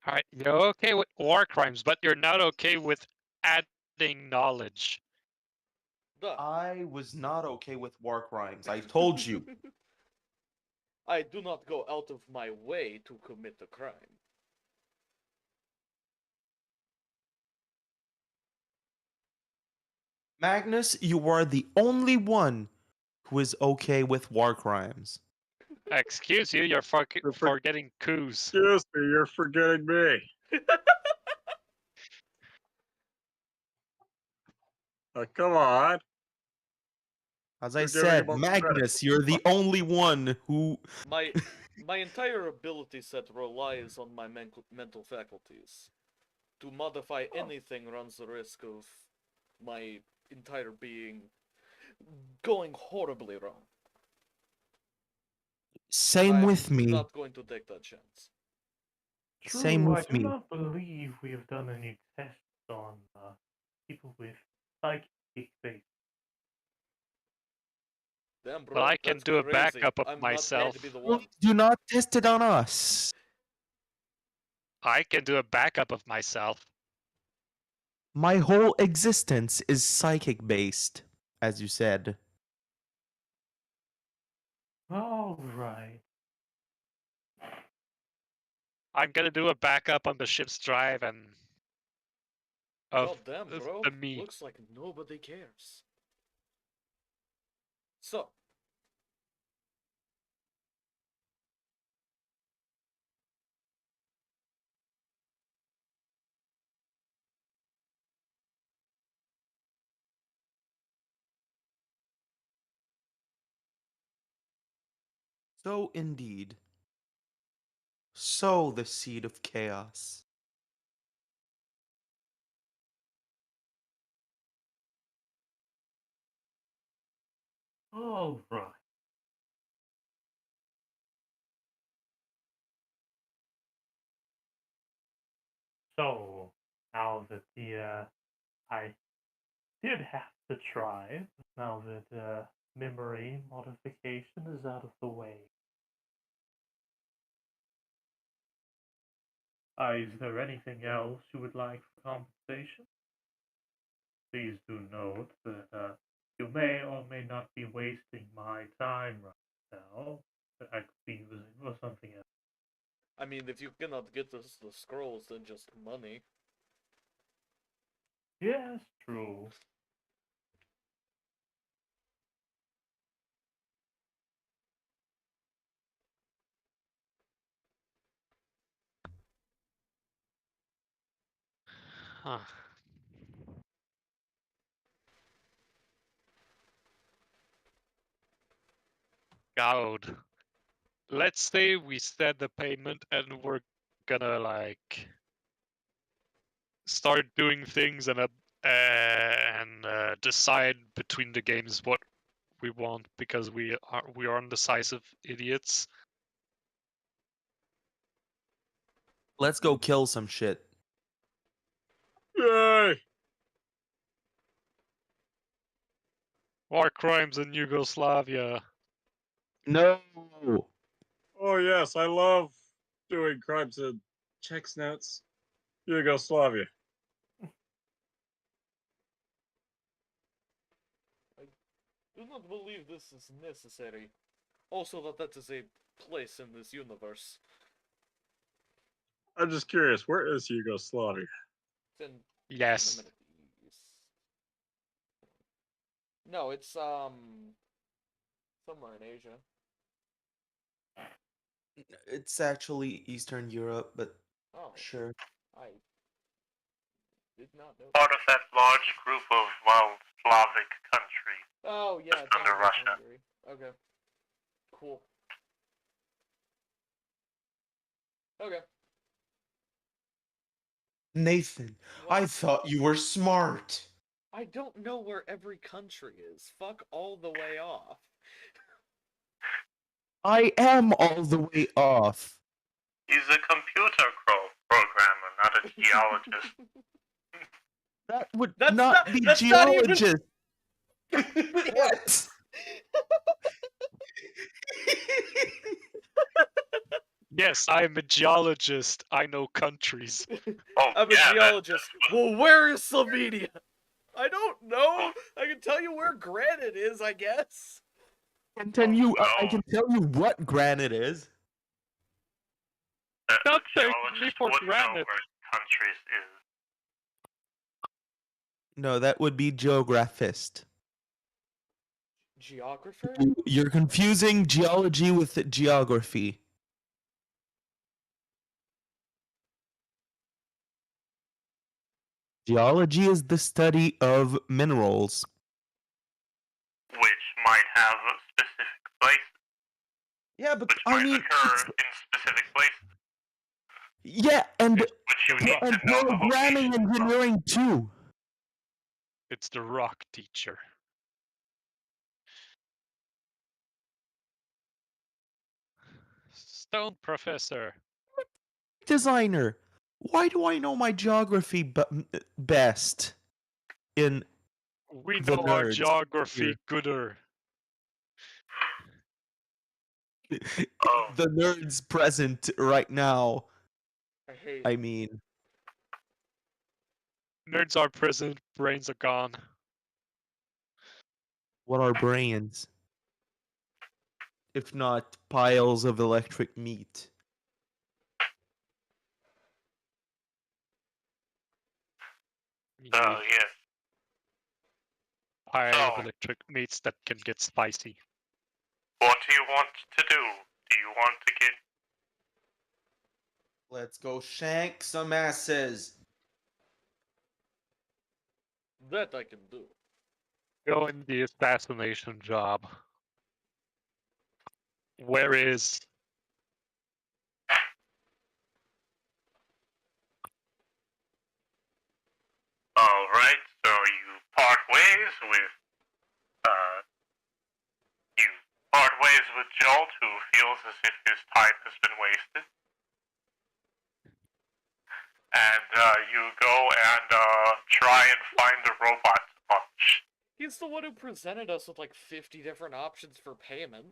Alright, you're okay with war crimes, but you're not okay with adding knowledge. Duh. I was not okay with war crimes. I told you. I do not go out of my way to commit a crime. Magnus, you are the only one who is okay with war crimes. Excuse you, you're forgetting coups. Excuse me, you're forgetting me. Come on. As I Forgetting said, about Magnus, you're the only one who. My entire ability set relies on my mental faculties. To modify anything runs the risk of my entire being going horribly wrong. Same with I'm me. not going to take that chance. Same True, with I do me. not believe we have done any tests on people with psychic faith. Damn, bro, But I can that's do a crazy. backup of I'm myself. not going to be the one. Do not test it on us. I can do a backup of myself. My whole existence is psychic based, as you said. All right. I'm gonna do a backup on the ship's drive and of God damn, bro. the me. Looks like nobody cares. So, So indeed. Sow the seed of chaos. All right. So now that I did have to try, now that memory modification is out of the way. Is there anything else you would like for compensation? Please do note that you may or may not be wasting my time right now. That I could be using for something else. I mean, if you cannot get us the scrolls, then just money. Yes, true. Huh. out. Let's say we set the payment and we're gonna like start doing things and decide between the games what we want because we are indecisive idiots. Let's go kill some shit. Yay! War crimes in Yugoslavia. No. Oh yes, I love doing crimes in Czechoslovakia, Yugoslavia. Do not believe this is necessary. Also, that is a place in this universe. I'm just curious, where is Yugoslavia? It's in Yes. somewhere in the east. No, it's somewhere in Asia. It's actually Eastern Europe, but Oh, sure. I did not know. Part of that large group of, well, Slavic countries. Oh yeah, Just it's under under Russia. Hungary. Okay. Cool. Okay. Nathan, I thought you were smart. I don't know where every country is. Fuck all the way off. I am all the way off. He's a computer programmer, not a geologist. That would That's not not- be that's not even- geologist. What? Yes, I'm a geologist. I know countries. Oh, I'm a yeah, geologist. Well, where is Slovenia? I don't know. I can tell you where granite is, I guess. I can tell you. I no. can tell you what granite is. The Not taking geologist me for would know granted. where countries is. No, that would be geographist. Geographer? You're confusing geology with geography. Geology is the study of minerals. Which might have specific places, Yeah, but which I might mean, occur it's- in specific places, yeah, and which you need and to know the programming location of. engineering too. It's the rock teacher. Stone professor. Designer. Why do I know my geography best? In We The know our nerds geography here. gooder. Oh. the nerds present right now. I hate I mean, Nerds are present, brains are gone. what are brains? If not piles of electric meat. So, yes. Pile of So- electric meats that can get spicy. What do you want to do? Do you want to get... Let's go shank some asses. that I can do. Go in the assassination job. Where is Alright, so you part ways with, you part ways with Jolt, who feels as if his time has been wasted. And, you go and, try and find the robot to punch. He's the one who presented us with like 50 different options for payment.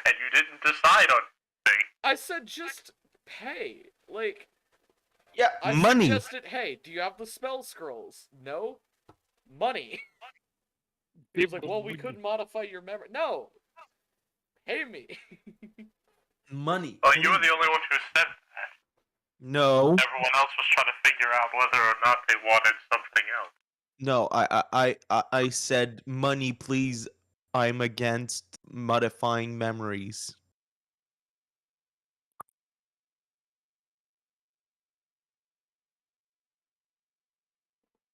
And you didn't decide on anything. I said just pay. Like, Yeah, I money. suggested, hey, do you have the spell scrolls? No? Money. He was like, well, we could modify your memory. No! Pay me. Money. Oh, you were the please. only one who said that. No, Everyone else was trying to figure out whether or not they wanted something else. no. I said money, please. I'm against modifying memories.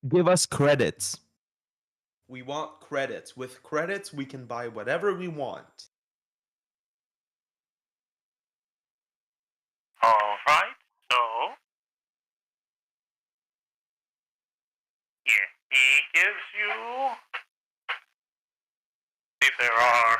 Give us credits. We want credits. With credits, we can buy whatever we want. Alright, so. Yeah, he gives you. If there are.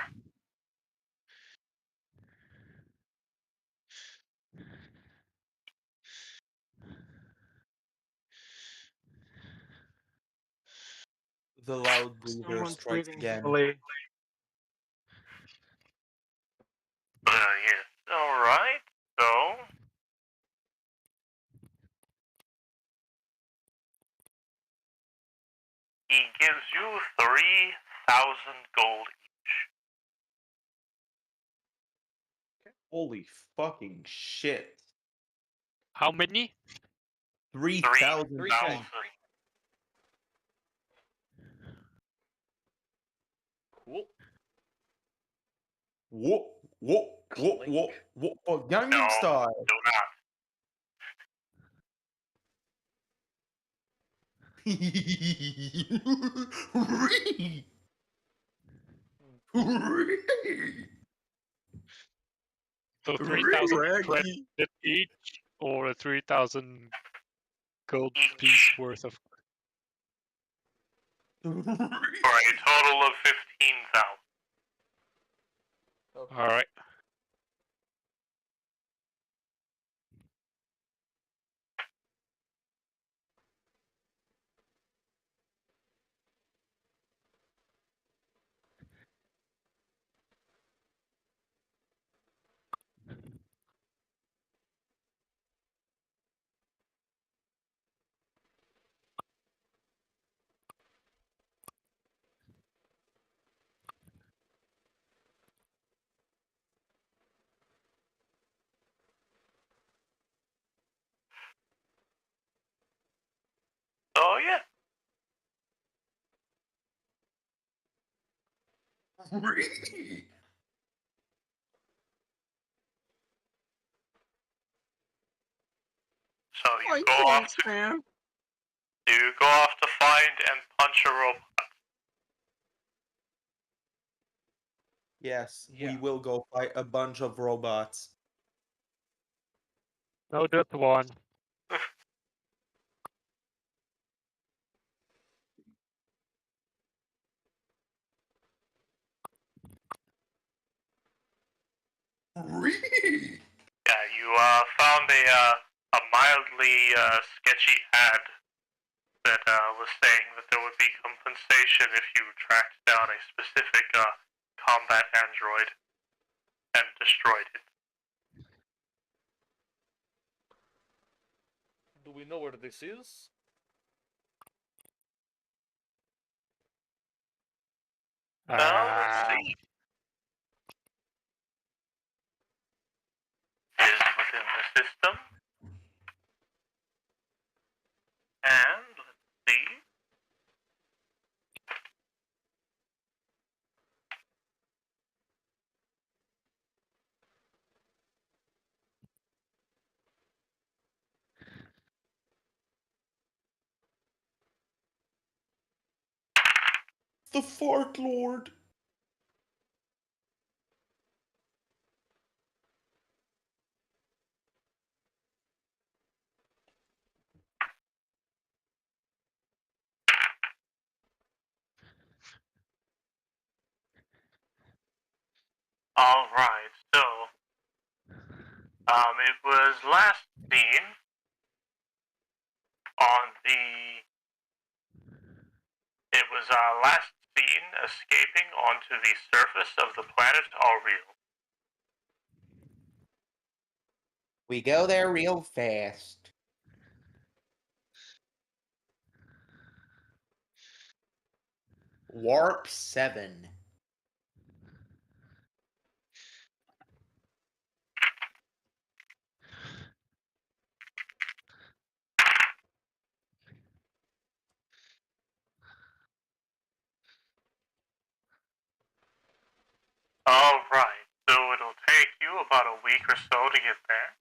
The loud breather Someone's strikes breathing again. heavily. Yes, alright, so. He gives you 3,000 gold each. Holy fucking shit. How many? 3,000. 3,000. Cool. Whoa, whoa, whoa, whoa, whoa, oh, Gangnam No, Style. do not. So 3,000 Craigie. credit each, or 3,000 gold Each. piece worth of. For a total of 15,000. Okay. All right. So yeah, so you go off to man. find and punch a robot. Yes, we Yeah. will go fight a bunch of robots. No, just one. Yeah, you found a mildly sketchy ad that was saying that there would be compensation if you tracked down a specific combat android and destroyed it. Do we know where this is? Let's see. It is within the system. And let's see. The Fart Lord. Alright, so it was last seen on the it was last seen escaping onto the surface of the planet Alreal. We go there real fast. Warp 7. Alright, so it'll take you about a week or so to get there.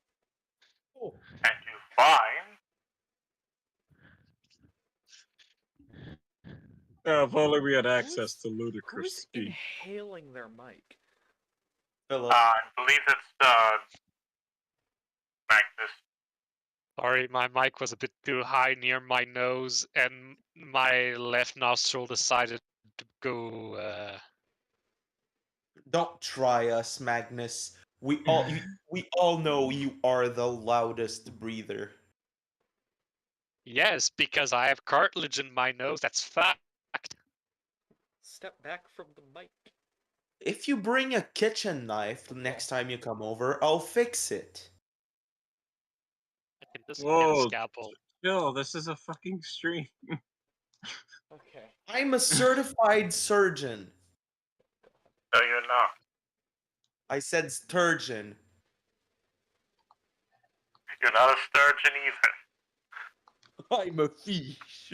Oh. And you find If only we had access Who's- to ludicrous Who's speed. inhaling their mic? Philip. I believe it's Magnus. Sorry, my mic was a bit too high near my nose, and my left nostril decided to go. Don't try us, Magnus. We all know you are the loudest breather. Yes, because I have cartilage in my nose. That's fact. Step back from the mic. If you bring a kitchen knife the next time you come over, I'll fix it. I can just get a Whoa, scalpel. Yo, this is a fucking stream. Okay. I'm a certified surgeon. No, you're not. I said sturgeon. You're not a sturgeon either. I'm a fish.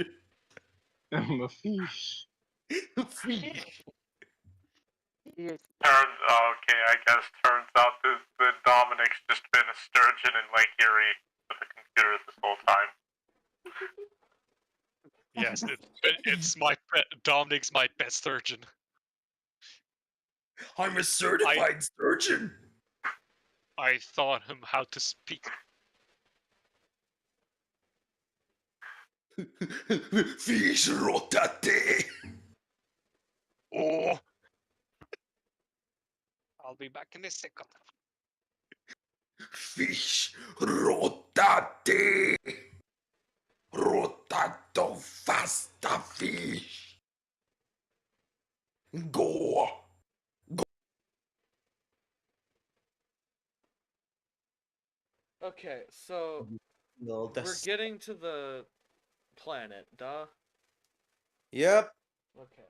I'm a fish. Fish. Okay, I guess turns out that Dominic's just been a sturgeon in Lake Erie with a computer this whole time. Yes, it's my Dominic's my best surgeon. I'm a certified surgeon. I taught him how to speak. Fish rotate. Oh, I'll be back in a second. Fish rotate. Rotato fasta fish. Go. Okay, so No, we're that's... getting to the planet, duh. Yep. Okay.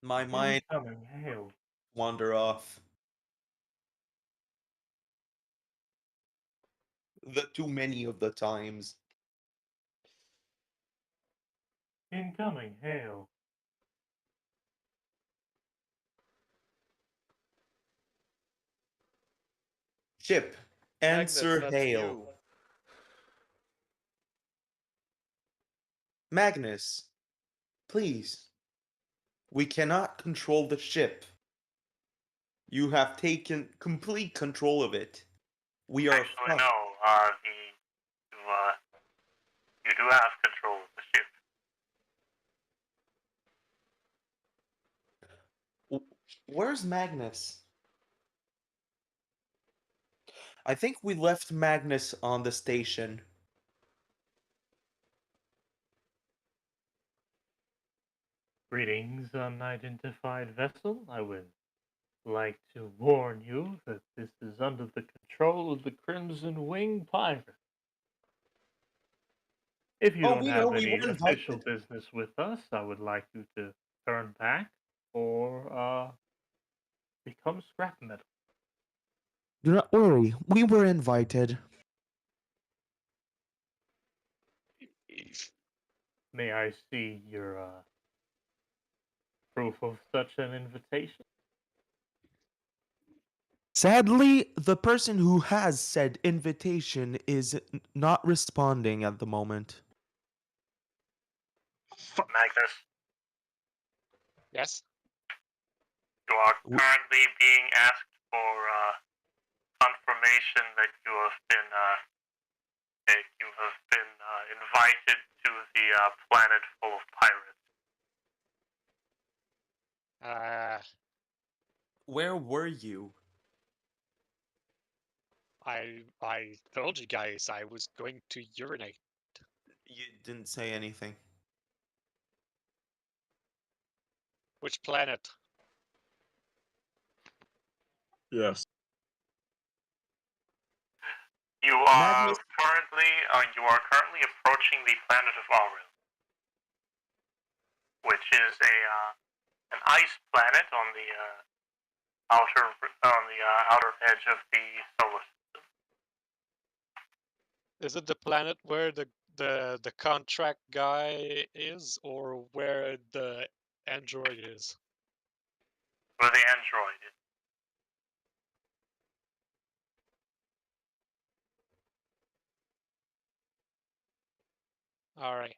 My mind Incoming hail. wander off. The too many of the times. Incoming hail. Chip, Magnus, answer that's hail. you. Magnus, please. We cannot control the ship. You have taken complete control of it. We are Actually, fucked. no. You do have control of the ship. Where's Magnus? I think we left Magnus on the station. Greetings, unidentified vessel. I would like to warn you that this is under the control of the Crimson Wing Pirate. If you Oh, don't we have know, we any were official invited. business with us, I would like you to turn back or become scrap metal. Do not worry, we were invited. May I see your proof of such an invitation? Sadly, the person who has said invitation is not responding at the moment. Magnus, Yes. you are currently being asked for confirmation that you have been invited to the planet full of pirates. Where were you? I told you guys I was going to urinate. You didn't say anything. Which planet? Yes. You are Magnus- currently approaching the planet of Auril, which is an ice planet on the outer edge of the solar system. Is it the planet where the contract guy is, or where the android is? Where the android is. All right.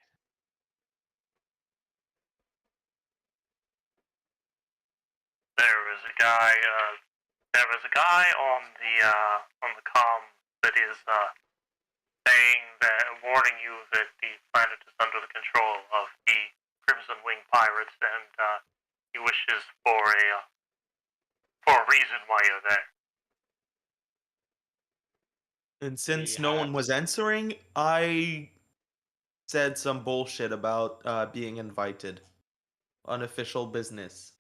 There is a guy on the comm that is saying that, warning you that the planet is under the control of the Crimson Wing pirates, and he wishes for a reason why you're there. And since We no have one was answering, I said some bullshit about being invited. Unofficial business.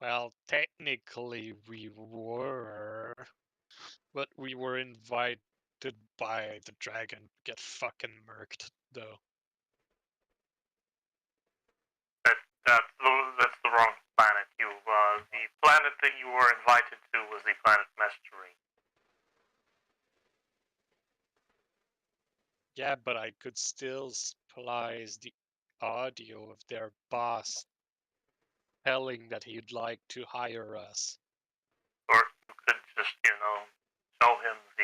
Well, technically we were, but we were invited by the dragon to get fucking murked, though. That's the wrong planet. The planet that you were invited to was the planet Mestarine. Yeah, but I could still splice the audio of their boss telling that he'd like to hire us. Or you could just, show him the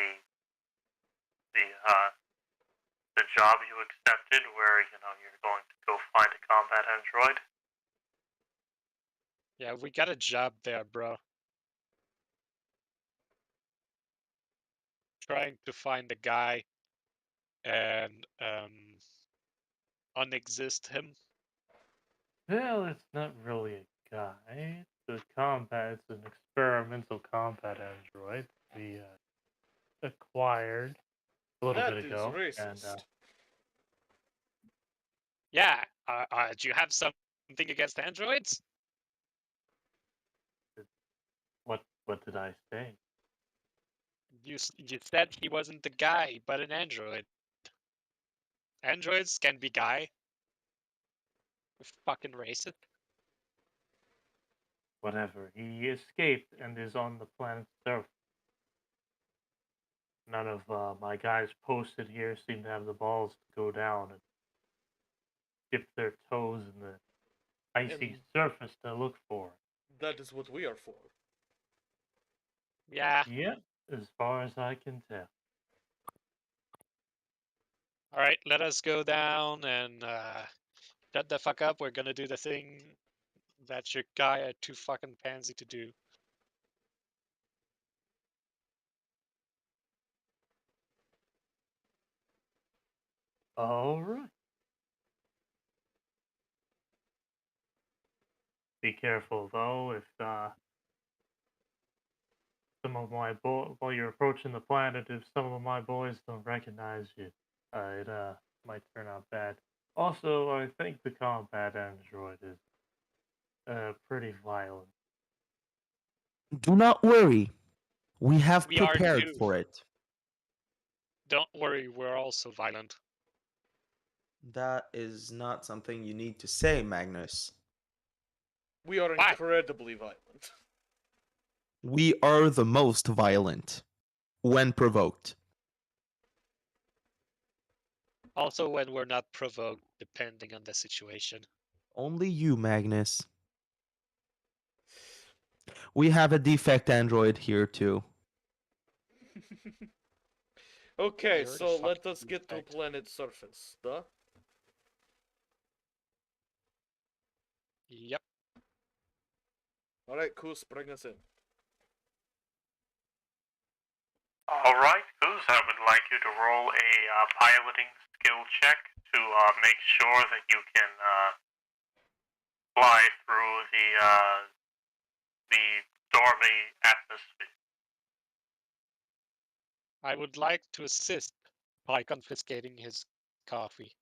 the job you accepted, where you're going to go find a combat android. Yeah, we got a job there, bro. Trying to find a guy and unexist him. Well, it's not really a guy. It's an experimental combat android we acquired a little That bit is ago. racist. And Yeah, do you have something against androids? what did I say? You said he wasn't a guy, but an android. Androids can be guy. You're fucking racist. Whatever. He escaped and is on the planet's surface. None of my guys posted here seem to have the balls to go down and dip their toes in the icy And surface to look for it. that is what we are for. Yeah. Yeah, as far as I can tell. All right, let us go down and shut the fuck up. We're gonna do the thing that your guy are too fucking pansy to do. All right. Be careful though, if some of my while you're approaching the planet, if some of my boys don't recognize you, it might turn out bad. Also, I think the combat android is pretty violent. Do not worry. We have We are prepared too. for it. Don't worry, we're also violent. That is not something you need to say, Magnus. We are Why? incredibly violent. We are the most violent when provoked. Also, when we're not provoked, depending on the situation. Only you, Magnus. We have a defect android here too. Okay, You're the so let fucking us get to defect. planet surface. Duh. Yep. Alright, Kus, bring us in. Alright, Goose, I would like you to roll a piloting skill check to make sure that you can fly through the stormy atmosphere. I would like to assist by confiscating his coffee.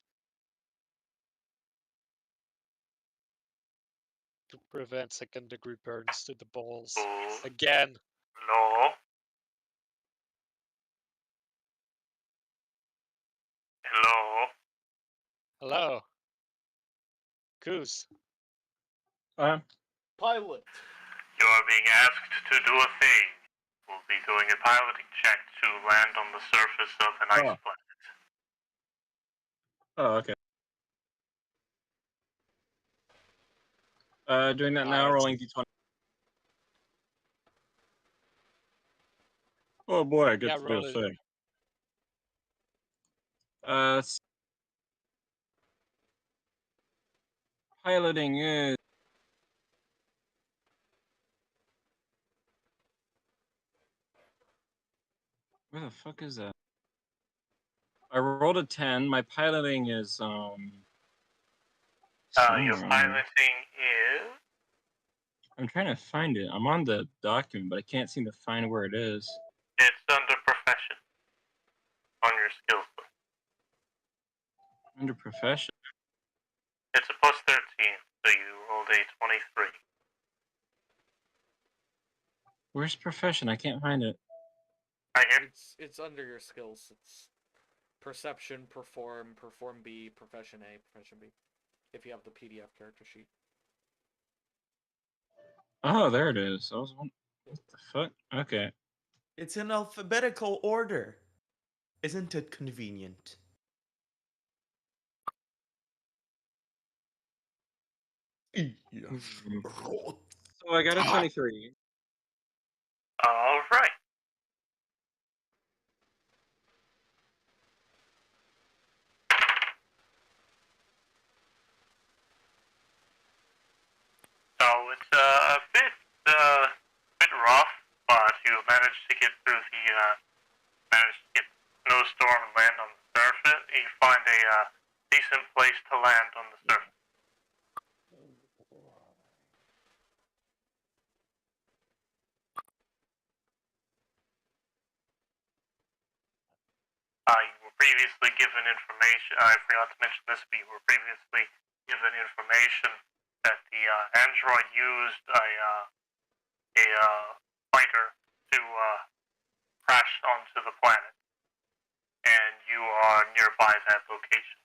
To prevent second-degree burns to the balls. Goose, Again. hello? Hello? Hello. Goose. Pilot! You are being asked to do a thing. We'll be doing a piloting check to land on the surface of an ice Oh. planet. Oh, okay. Doing that now, Alright. rolling d20. Oh boy, I get Yeah, to do roll a it. thing. piloting is. Where the fuck is that? I rolled a 10. My piloting is Your somewhere on there. piloting is. I'm trying to find it. I'm on the document, but I can't seem to find where it is. It's under profession. On your skills list. Under profession. It's a plus 13, so you rolled a 23. Where's profession? I can't find it. Right here. It's under your skills. It's perception, perform B, profession A, profession B. If you have the PDF character sheet. Oh, there it is. I was wondering, what the fuck? Okay. It's in alphabetical order. Isn't it convenient? So I got a 23. All right. So it's a bit rough, but you managed to get through managed to get snowstorm and land on the surface. You find a decent place to land on the surface. You were previously given information. I forgot to mention this, but you were previously given information that the android used a fighter to crash onto the planet, and you are nearby that location.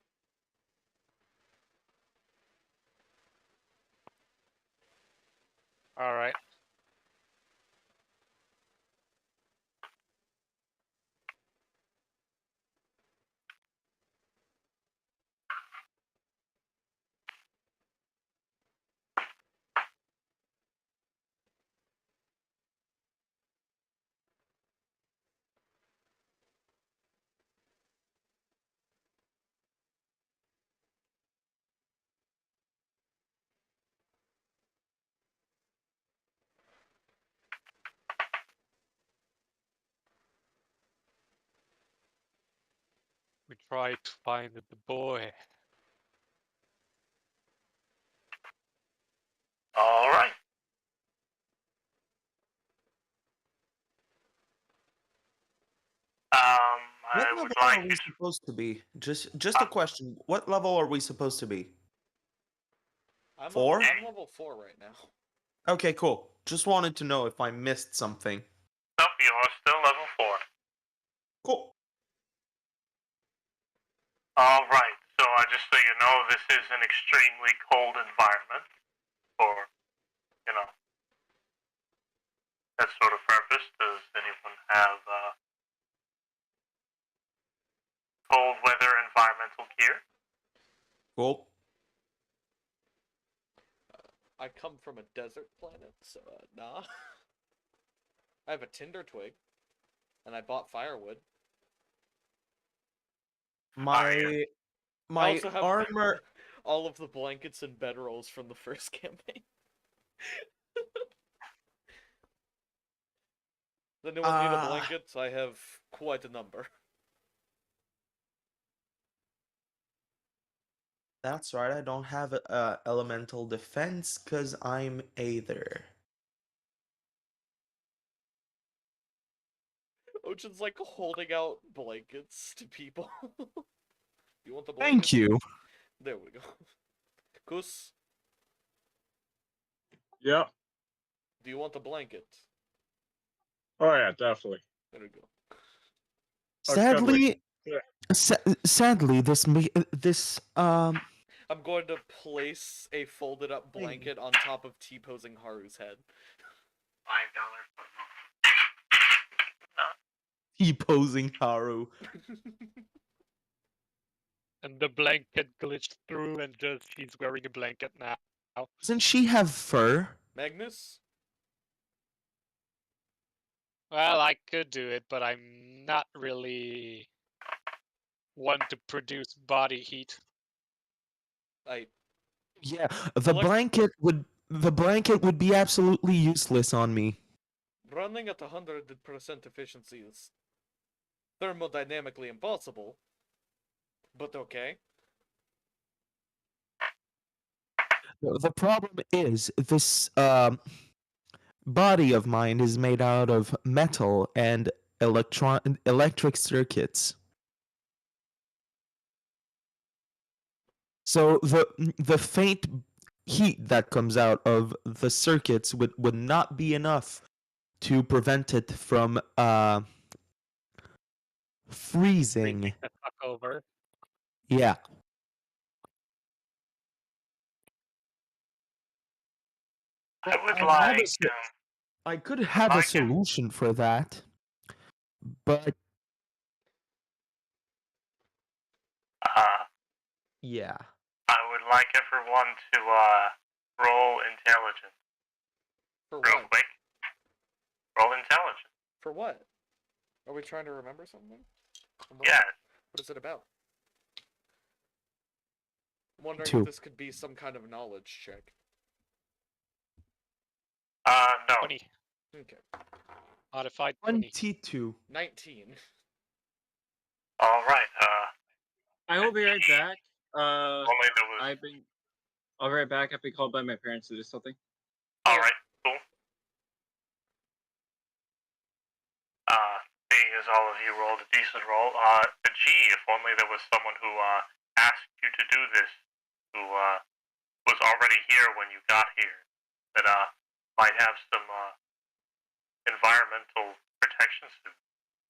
All right. We try to find the boy. All right. What I level would are like we you to. supposed to be? Just a question. What level are we supposed to be? I'm 4? I'm level 4 right now. Okay, cool. Just wanted to know if I missed something. Nope, you are still level 4. Cool. All right. So just so you know, this is an extremely cold environment for, you know, that sort of purpose. Does anyone have cold weather environmental gear? Cool. I come from a desert planet, so nah. I have a tinder twig, and I bought firewood. My I also have armor. all of the blankets and bedrolls from the first campaign. Does anyone need a blanket? I have quite a number. That's right. I don't have elemental defense because I'm Aether. Ochen's like holding out blankets to people. You want the blanket? Thank you. There we go. Kus, Yep. do you want the blanket? Oh yeah, definitely. There we go. Sadly, Yeah. sadly, this I'm going to place a folded up blanket on top of T-posing Haru's head. $5 T-posing Haru. And the blanket glitched through, and just she's wearing a blanket now. doesn't she have fur? Magnus? Well, I could do it, but I'm not really one to produce body heat. I Yeah, Elect- the blanket would be absolutely useless on me. Running at 100% efficiency is thermodynamically impossible, but okay. The problem is this body of mine is made out of metal and electric circuits. So the faint heat that comes out of the circuits would not be enough to prevent it from freezing. Freezing the fuck over. Yeah. I would I have like, I could have a like it, solution for that, but uh, yeah. I would like everyone to roll intelligence For real what? quick. Roll intelligence. For what? Are we trying to remember something? Yes. What is it about? I'm wondering Two. if this could be some kind of knowledge check. No. 20. Okay. Modified 20. 22. 19. All right. I will be right back. Only there was. I'll be right back. I've been called by my parents to do something. All right. Cool. Seeing as all of you rolled a decent roll, gee, if only there was someone who asked you to do this, who was already here when you got here, that might have some environmental protection suit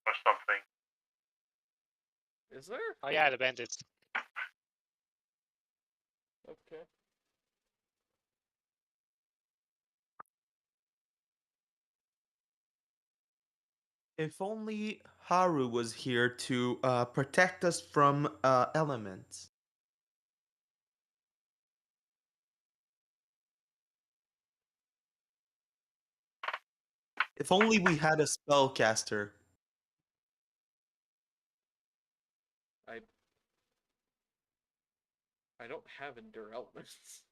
or something. Is there? Oh yeah, the bandits. Okay. If only Haru was here to protect us from elements. If only we had a spellcaster. I don't have endure elements.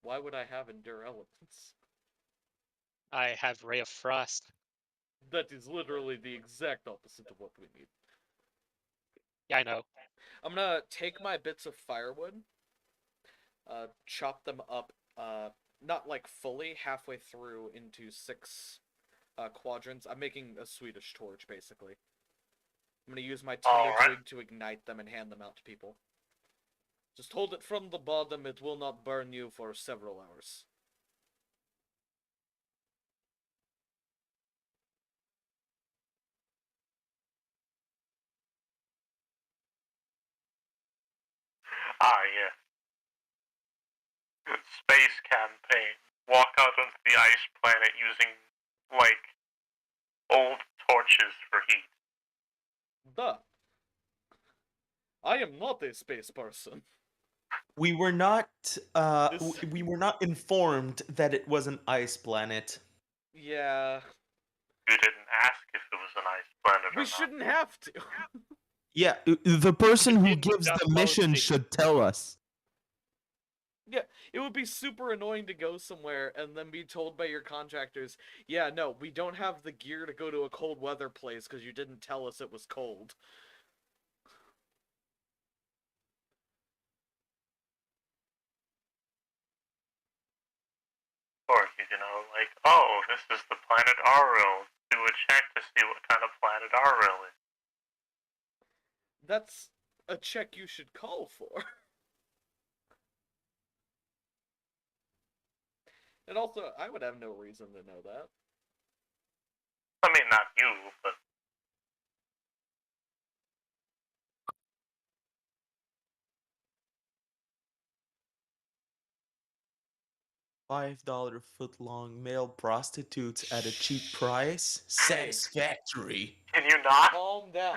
Why would I have endure elements? I have Ray of Frost. That is literally the exact opposite of what we need. Yeah, I know. I'm gonna take my bits of firewood, chop them up, not like fully, halfway through into 6 quadrants. I'm making a Swedish torch, basically. I'm gonna use my tinder twig to ignite them and hand them out to people. Just hold it from the bottom, it will not burn you for several hours. Yes. Space campaign. Walk out onto the ice planet using, like, old torches for heat. Duh. I am not a space person. We were not we were not informed that it was an ice planet. Yeah. You didn't ask if it was an ice planet or We not. shouldn't have to. Yeah, the person who didn't gives just the follow mission the- should tell us. Yeah, it would be super annoying to go somewhere and then be told by your contractors, yeah, no, we don't have the gear to go to a cold weather place because you didn't tell us it was cold. Or, you know, like, oh, this is the planet Ariel. Do a check to see what kind of planet Ariel is. That's a check you should call for. And also, I would have no reason to know that. I mean, not you, but $5 foot-long male prostitutes at a cheap price? Satisfactory. can you not Calm down.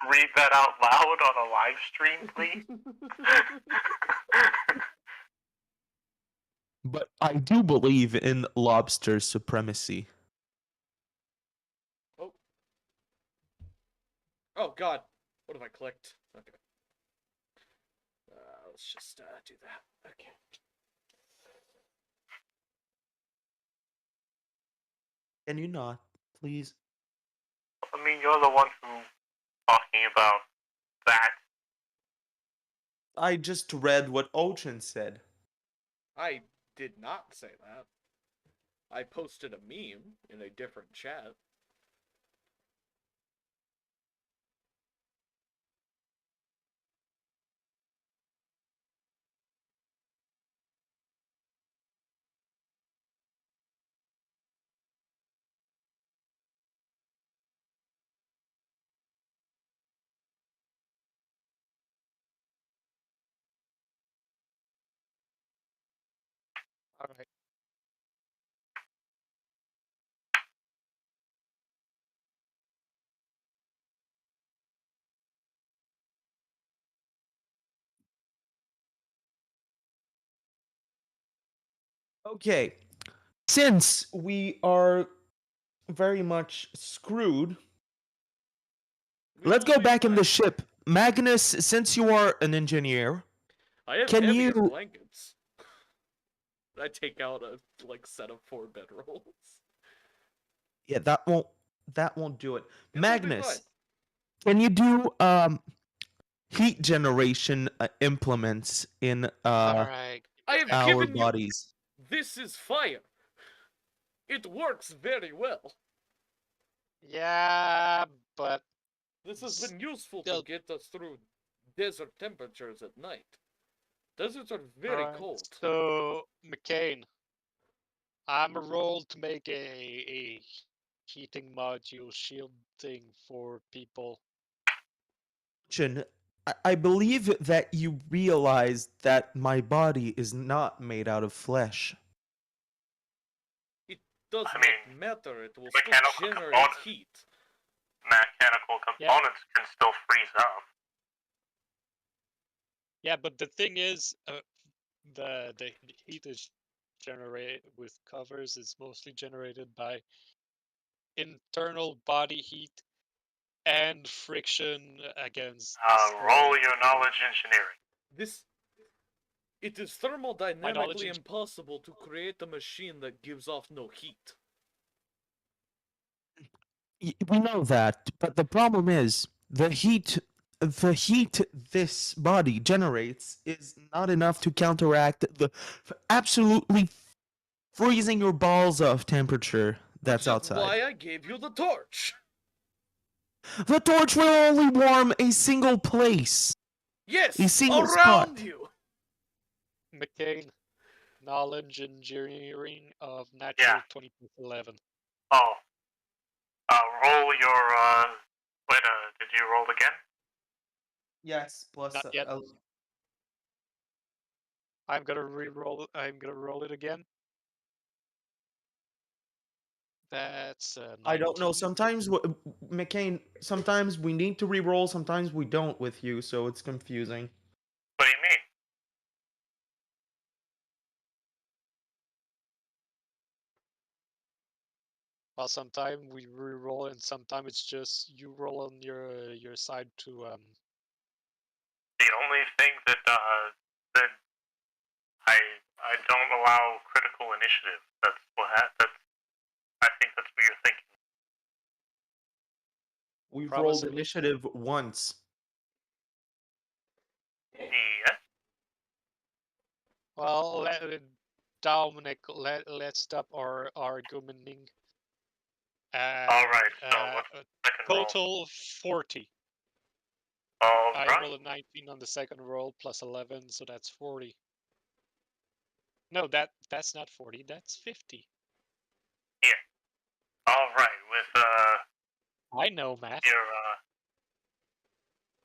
read that out loud on a live stream, please? But I do believe in lobster supremacy. Oh. Oh, God. What have I clicked? Okay. Let's let's just do that. Okay. Can you not, please? I mean, you're the one who's talking about that. I just read what Ochen said. I did not say that. I posted a meme in a different chat. All right. Okay. Since we are very much screwed, We let's will go be back in the fine. ship. Magnus, since you are an engineer, I have can heavier you- blankets. I take out a set of 4 bedrolls. yeah, that won't do it. It will be Magnus, fine. can you do heat generation implements in All right. I have our given you. bodies? This is fire. It works very well. Yeah, but This has been useful to Still- get us through desert temperatures at night. Deserts are very all right. cold. So McCain, I'm a roll to make a heating module shield thing for people. Chin, I believe that you realize that my body is not made out of flesh. It does I not mean, matter. It will mechanical still generate components. heat. Mechanical components can still freeze up. Yeah, but the thing is, the heat is generated with covers is mostly generated by internal body heat and friction against Roll your knowledge engineering. This. It is thermodynamically knowledge is- impossible to create a machine that gives off no heat. We know that, but the problem is the heat this body generates is not enough to counteract the absolutely freezing your balls off temperature that's Which is outside. why I gave you the torch. The torch will only warm a single place. Yes, A single around spot. you. McCain, knowledge engineering of natural 20 plus 11. Oh. Roll your, wait, did you roll again? Yes, plus Not yet. I'm gonna re-roll. I'm gonna roll it again. That's I don't know. 19. Sometimes, McCain, sometimes we need to re-roll, sometimes we don't with you, so it's confusing. What do you mean? Well, sometimes we re-roll, and sometimes it's just you roll on your side to The only thing that I don't allow critical initiative. That's I think that's what you're thinking. We've Promise rolled it. initiative once. Yes. Well, Dominic, let's stop our argumenting. Alright, so what's the second roll? Total 40. All I right. rolled a 19 on the second roll plus 11, so that's 40. No, that's not 40. That's 50. All right. With I know math. your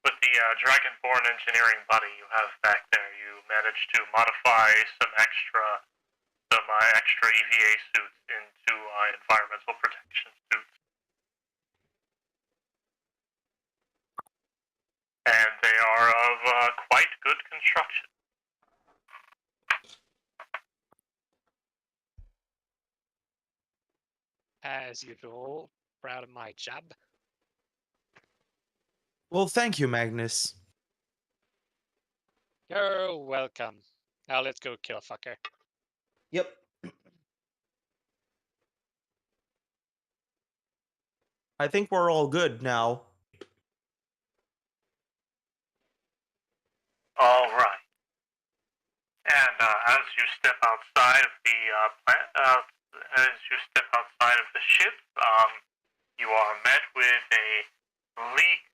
with the Dragonborn engineering buddy you have back there, you managed to modify some extra EVA suits into environmental protection suits, and they are of quite good construction. As usual, proud of my job. Well, thank you, Magnus. You're welcome. Now let's go kill a fucker. Yep. I think we're all good now. All right. And as you step outside of the ship, you are met with a bleak,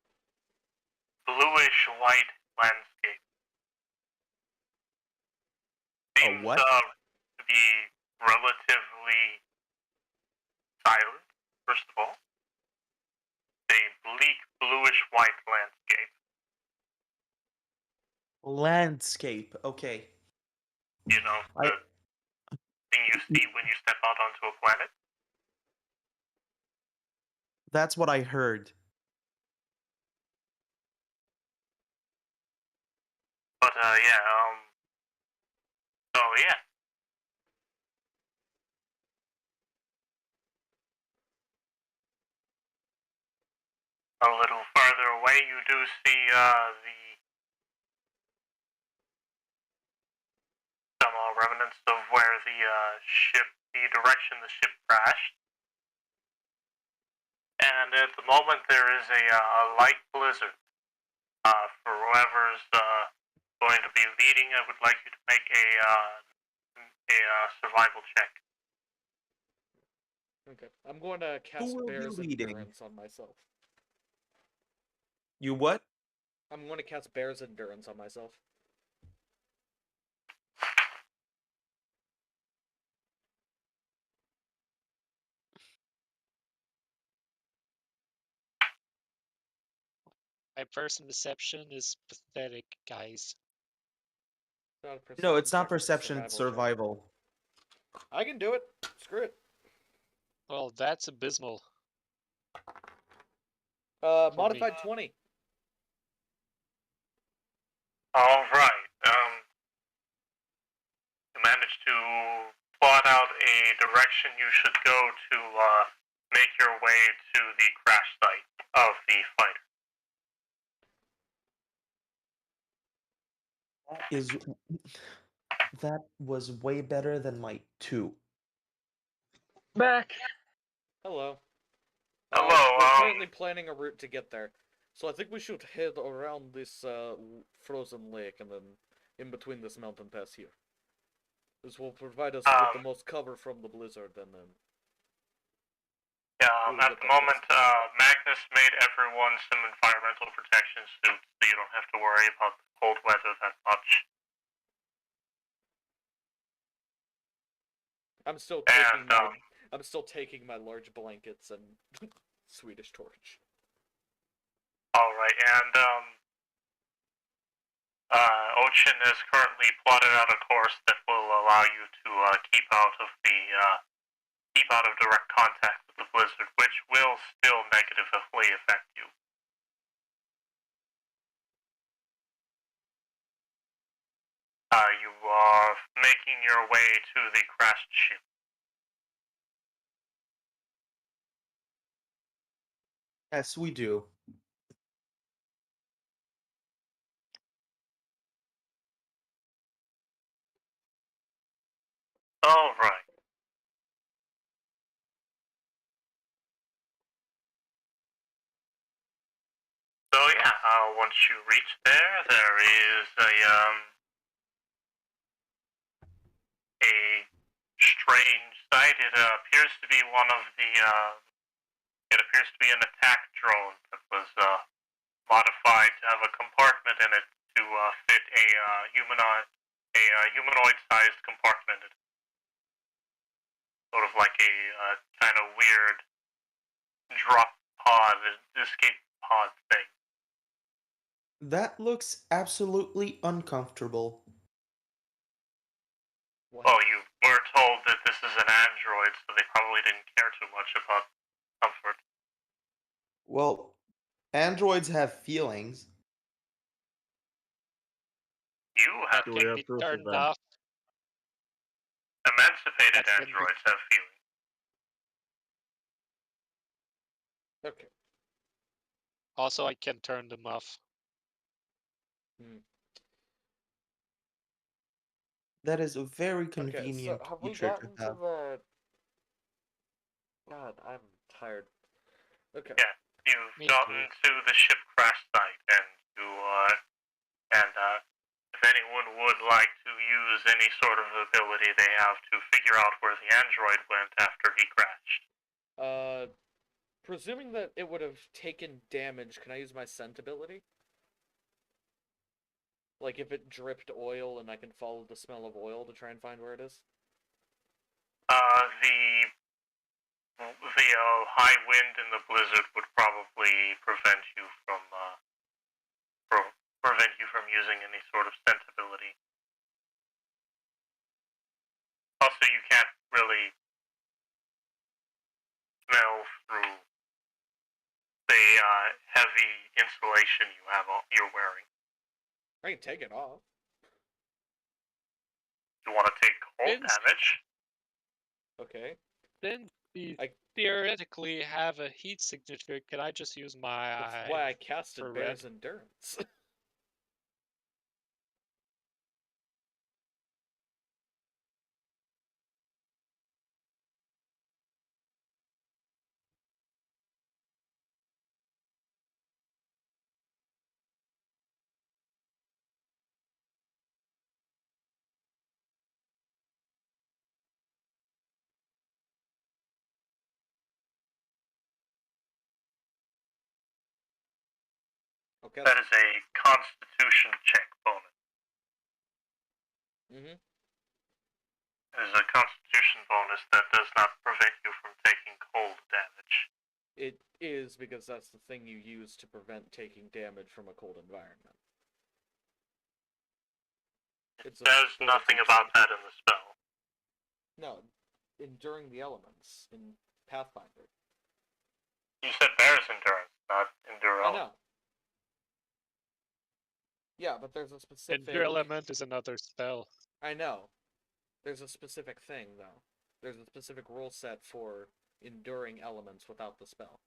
bluish-white landscape. Seems what? to be relatively silent. First of all, a bleak, bluish-white landscape. Landscape. Okay. You know, the thing you see when you step out onto a planet. That's what I heard. But yeah, so yeah. A little further away, you do see some remnants of where the direction the ship crashed. And at the moment, there is a light blizzard. For whoever's going to be leading, I would like you to make a survival check. Okay. I'm going to cast will be Bear's leading? Endurance on myself. You what? I'm going to cast Bear's Endurance on myself. My first deception is pathetic, guys. No, it's not check, perception, it's survival. check. I can do it. Screw it. Well, that's abysmal. Modified 20. All right. You managed to plot out a direction you should go to make your way to the crash site of the fighter. That was way better than my 2. Back. Hello. Hello. We're currently planning a route to get there. So I think we should head around this frozen lake and then in between this mountain pass here. This will provide us with the most cover from the blizzard and then... At the moment, Magnus made everyone some environmental protection suits, so you don't have to worry about the cold weather that much. I'm still taking my large blankets and Swedish torch. All right, and Ochen has currently plotted out a course that will allow you to keep out of direct contact with the blizzard, which will still negatively affect you. You are making your way to the crashed ship. Yes, we do. All right. So yeah, once you reach there, there is a strange sight. It appears to be one of the. It appears to be an attack drone that was modified to have a compartment in it to fit a humanoid-sized compartment. Sort of like a kind of weird drop pod, escape pod thing. That looks absolutely uncomfortable. What? Well, you were told that this is an android, so they probably didn't care too much about comfort. Well, androids have feelings. You have Do we Can have be proof of turned that? off. emancipated That can be- androids have feelings. Okay. Also, I can turn them off. That is a very Okay, so convenient have we feature to gotten to have. the... God, I'm tired. Okay. Yeah, you've Me gotten too. to the ship crash site, and if anyone would like to use any sort of ability, they have to figure out where the android went after he crashed. Presuming that it would have taken damage, can I use my scent ability? Like if it dripped oil and I can follow the smell of oil to try and find where it is? The high wind and the blizzard would probably prevent you from using any sort of sensibility. Also, you can't really smell through the heavy insulation you're wearing. I can take it off. You want to take cold Vince- damage? Okay. Then you I- theoretically have a heat signature. Could I just use my That's why I casted for Bear's red. Endurance. Okay. That is a Constitution check bonus. Mm-hmm. It is a Constitution bonus that does not prevent you from taking cold damage. It is because that's the thing you use to prevent taking damage from a cold environment. There's nothing about that in the spell. No, enduring the elements in Pathfinder. You said Bear's Endurance, not Endure I Element. know. Yeah, but there's a specific... Endure element is another spell. I know. There's a specific thing, though. There's a specific rule set for enduring elements without the spell.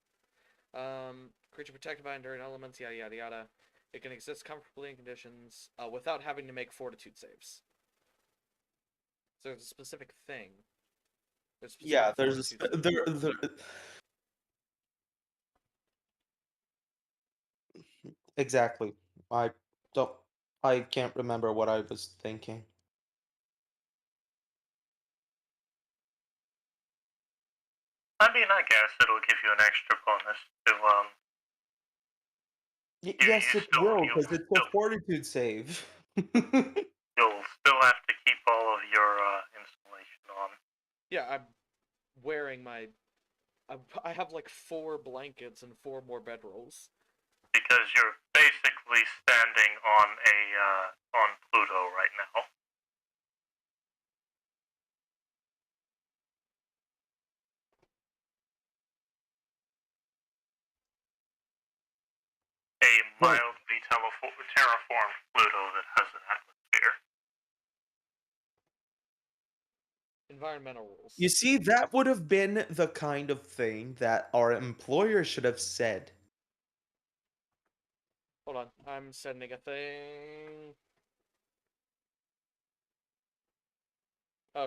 Creature protected by enduring elements, yada yada yada. It can exist comfortably in conditions without having to make fortitude saves. So there's a specific thing. Yeah, there's a exactly. I don't. I can't remember what I was thinking. I mean, I guess it'll give you an extra bonus to Yes, you it still- will, you because it's a still- fortitude save. you'll still have to keep all of your insulation on. Yeah, I'm wearing my... I have like 4 blankets and 4 more bedrolls. Because you're basically standing on on Pluto right now. A mildly terraformed Pluto that has an atmosphere. Environmental rules. You see, that would have been the kind of thing that our employer should have said. Hold on, I'm sending a thing.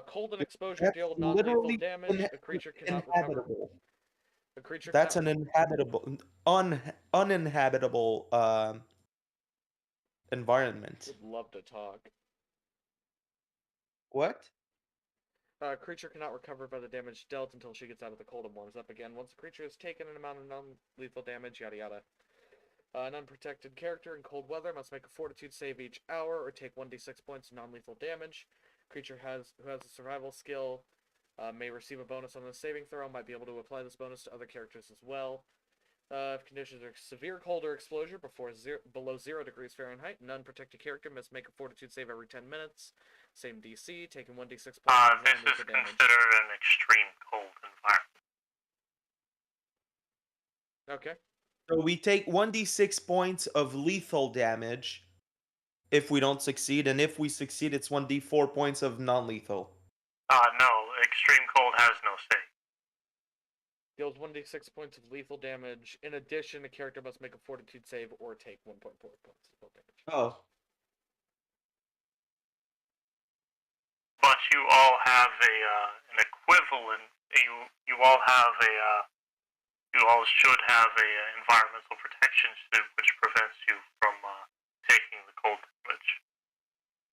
Cold and exposure That's deal non-lethal literally damage. A creature cannot recover. Inhabitable. A creature That's cannot... an inhabitable, uninhabitable environment. Would love to talk. What? Creature cannot recover by the damage dealt until she gets out of the cold and warms up again. Once the creature has taken an amount of non-lethal damage, yada yada. An unprotected character in cold weather must make a fortitude save each hour or take 1d6 points of non-lethal damage. Creature who has a survival skill may receive a bonus on the saving throw, might be able to apply this bonus to other characters as well. If conditions are severe cold or exposure below 0 degrees Fahrenheit, an unprotected character must make a fortitude save every 10 minutes. Same DC, taking 1d6 points of This is non-lethal damage. considered an extreme cold environment. Okay. So we take 1d6 points of lethal damage if we don't succeed, and if we succeed, it's 1d4 points of non-lethal. No, extreme cold has no save. Deals 1d6 points of lethal damage. In addition, a character must make a fortitude save or take 1.4 points of cold damage. Oh. but you all have an equivalent. You all have you all should have a environmental protection suit which prevents you from taking the cold damage.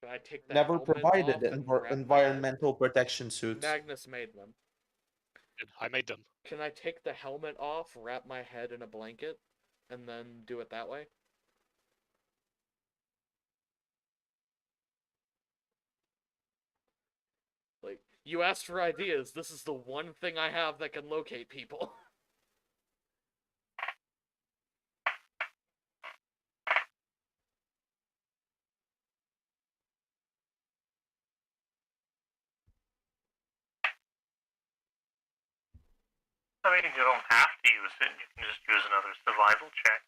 Can I take the Never helmet provided off and wrap my head? environmental protection suits. Magnus made them. I made them. Can I take the helmet off, wrap my head in a blanket, and then do it that way? Like, you asked for ideas. This is the one thing I have that can locate people. I mean, you don't have to use it. You can just use another survival check.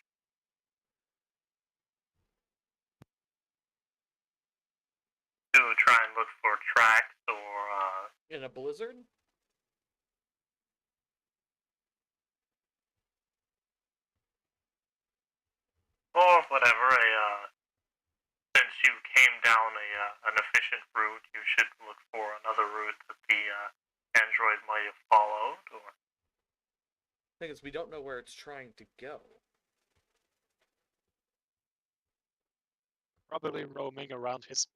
To try and look for tracks or In a blizzard? whatever. Since you came down an efficient route, you should look for another route that the android might have followed. Or Thing is, we don't know where it's trying to go. Probably roaming around his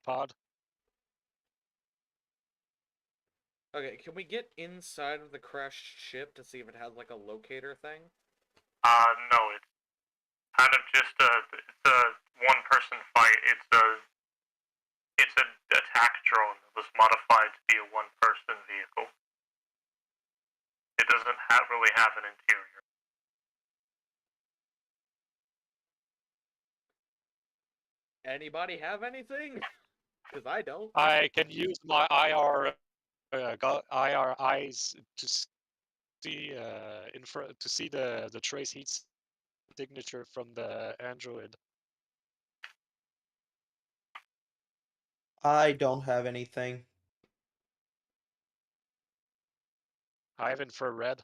pod. Okay, can we get inside of the crashed ship to see if it has like a locator thing? no, it's kind of just it's a one-person fight. It's an attack drone that was modified to be a one-person vehicle. It doesn't really have an interior. Anybody have anything? Because I don't. I can use my IR eyes to see to see the trace heat signature from the android. I don't have anything. I have infrared.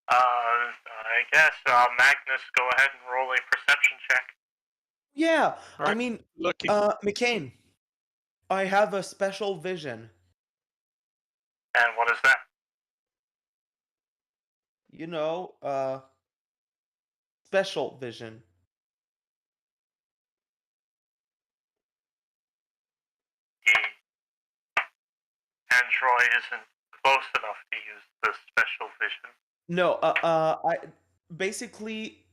I guess Magnus, go ahead and roll a perception check. Yeah, I Alright, mean, looking. McCain, I have a special vision. And what is that? You know, special vision. The android isn't close enough to use the special vision. No, I basically,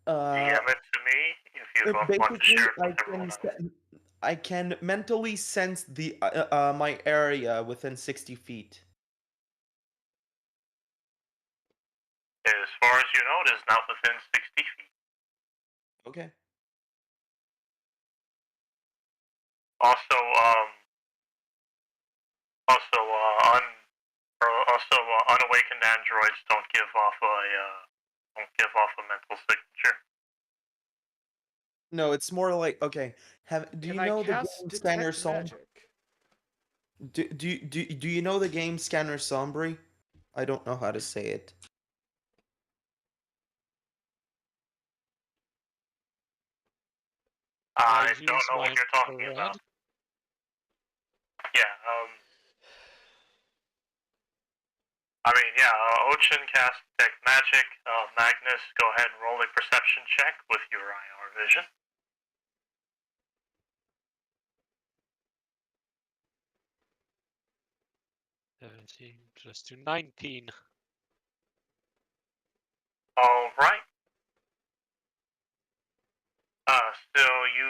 DM it to me if you don't want to basically, share it with everyone else. I can mentally sense the my area within 60 feet. As far as you know, it is not within 60 feet. Okay. Also, unawakened androids don't give off a mental signature. No, it's more like, okay. Do Can you I know the cast game detect Scanner Sombre? magic? Do you know the game Scanner Sombre? I don't know how to say it. I use don't know my what you're talking infrared. about. Yeah, Ochen cast detect magic. Magnus, go ahead and roll a perception check with your IR vision. 17 plus 2, 19. All right. Still, you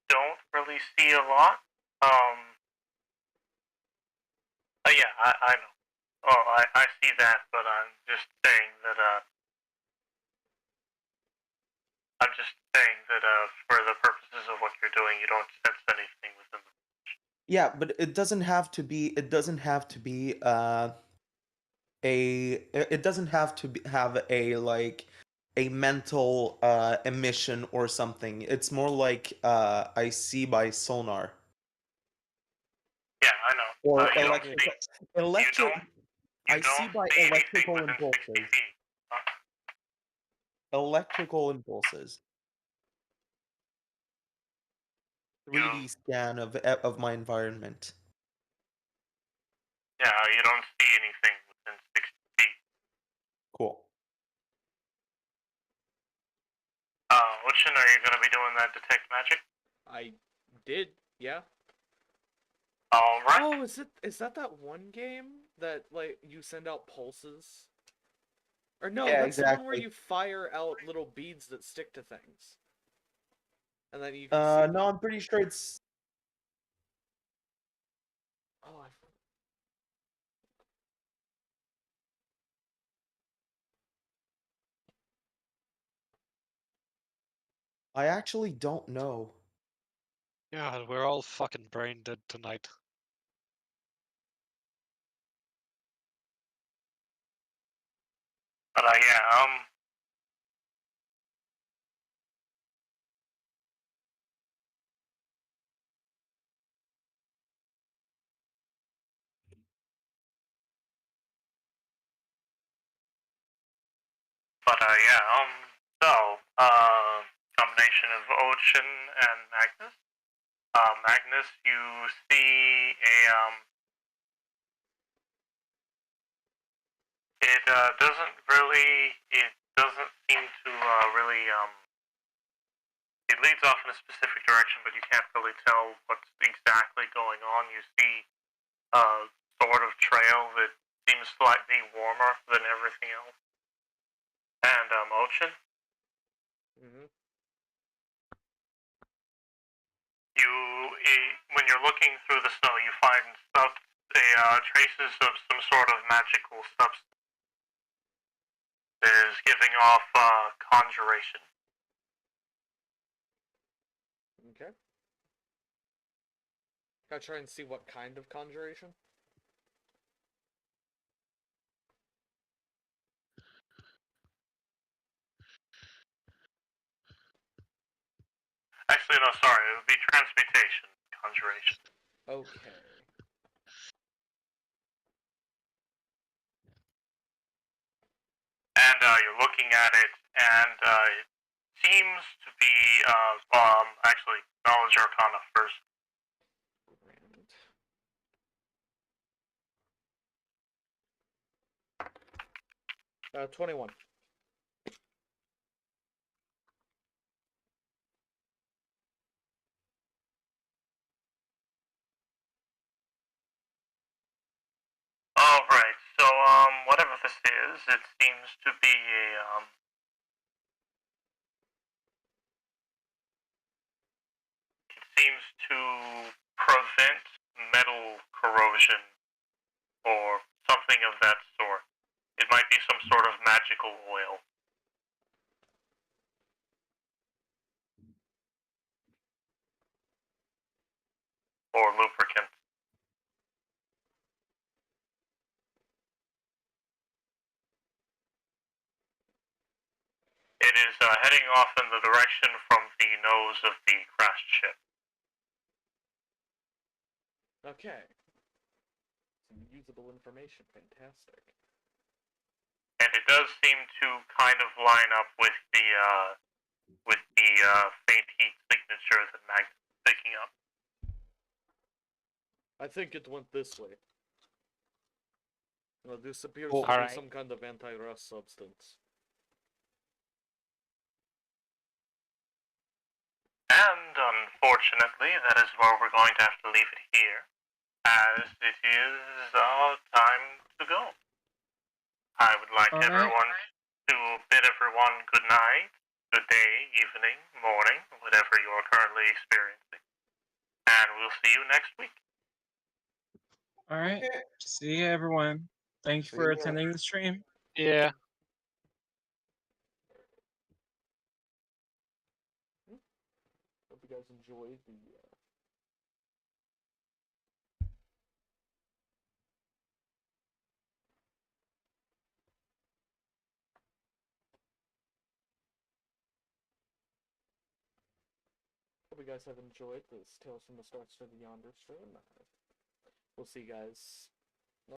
don't really see a lot. Yeah, I know. Oh, I see that, but I'm just saying that, for the purposes of what you're doing, you don't sense anything within the. Yeah, but it doesn't have to be. It doesn't have to be. It doesn't have to have a like a mental emission or something. It's more like I see by sonar Yeah, I know. or You don't electrical. see. You I see don't by see anything electrical within 60 impulses. feet. Electrical impulses. 3D scan of my environment. Yeah, you don't see anything within 60 feet. Cool. Ochen, are you going to be doing that detect magic? I did, yeah. Alright. Oh, is that one game that like you send out pulses? Or no, Yeah, that's the one where exactly. you fire out little beads that stick to things. And then you can see. No, I'm pretty sure it's. Oh, I actually don't know. Yeah, we're all fucking brain dead tonight. But yeah, so, combination of Ochen and Magnus. Magnus, you see it doesn't seem to really, it leads off in a specific direction, but you can't really tell what's exactly going on. You see a sort of trail that seems slightly warmer than everything else. And, Ochen, Mm-hmm. when you're looking through the snow, you find traces of some sort of magical substance that is giving off conjuration. Okay. Gotta try and see what kind of conjuration. Actually, no, sorry, it would be transmutation conjuration. Okay. And you're looking at it, and it seems to be actually knowledge arcana first. 21. Alright, so whatever this is, it seems to be a it seems to prevent metal corrosion or something of that sort. It might be some sort of magical oil. Or lubricant. It is heading off in the direction from the nose of the crashed ship. Okay. Some usable information. Fantastic. And it does seem to kind of line up with the faint heat signature that Magnus is picking up. I think it went this way. Well, this appears Oh, to be alright. some kind of anti-rust substance. And unfortunately, that is where we're going to have to leave it here, as it is time to go. I would like Alright. everyone to bid everyone good night, good day, evening, morning, whatever you are currently experiencing. And we'll see you next week. All right. See you, everyone. Thanks See for ya. attending the stream. Yeah. Hope you guys enjoyed the. Hope you guys have enjoyed this Tales from the Stars to the Yonder stream. We'll see you guys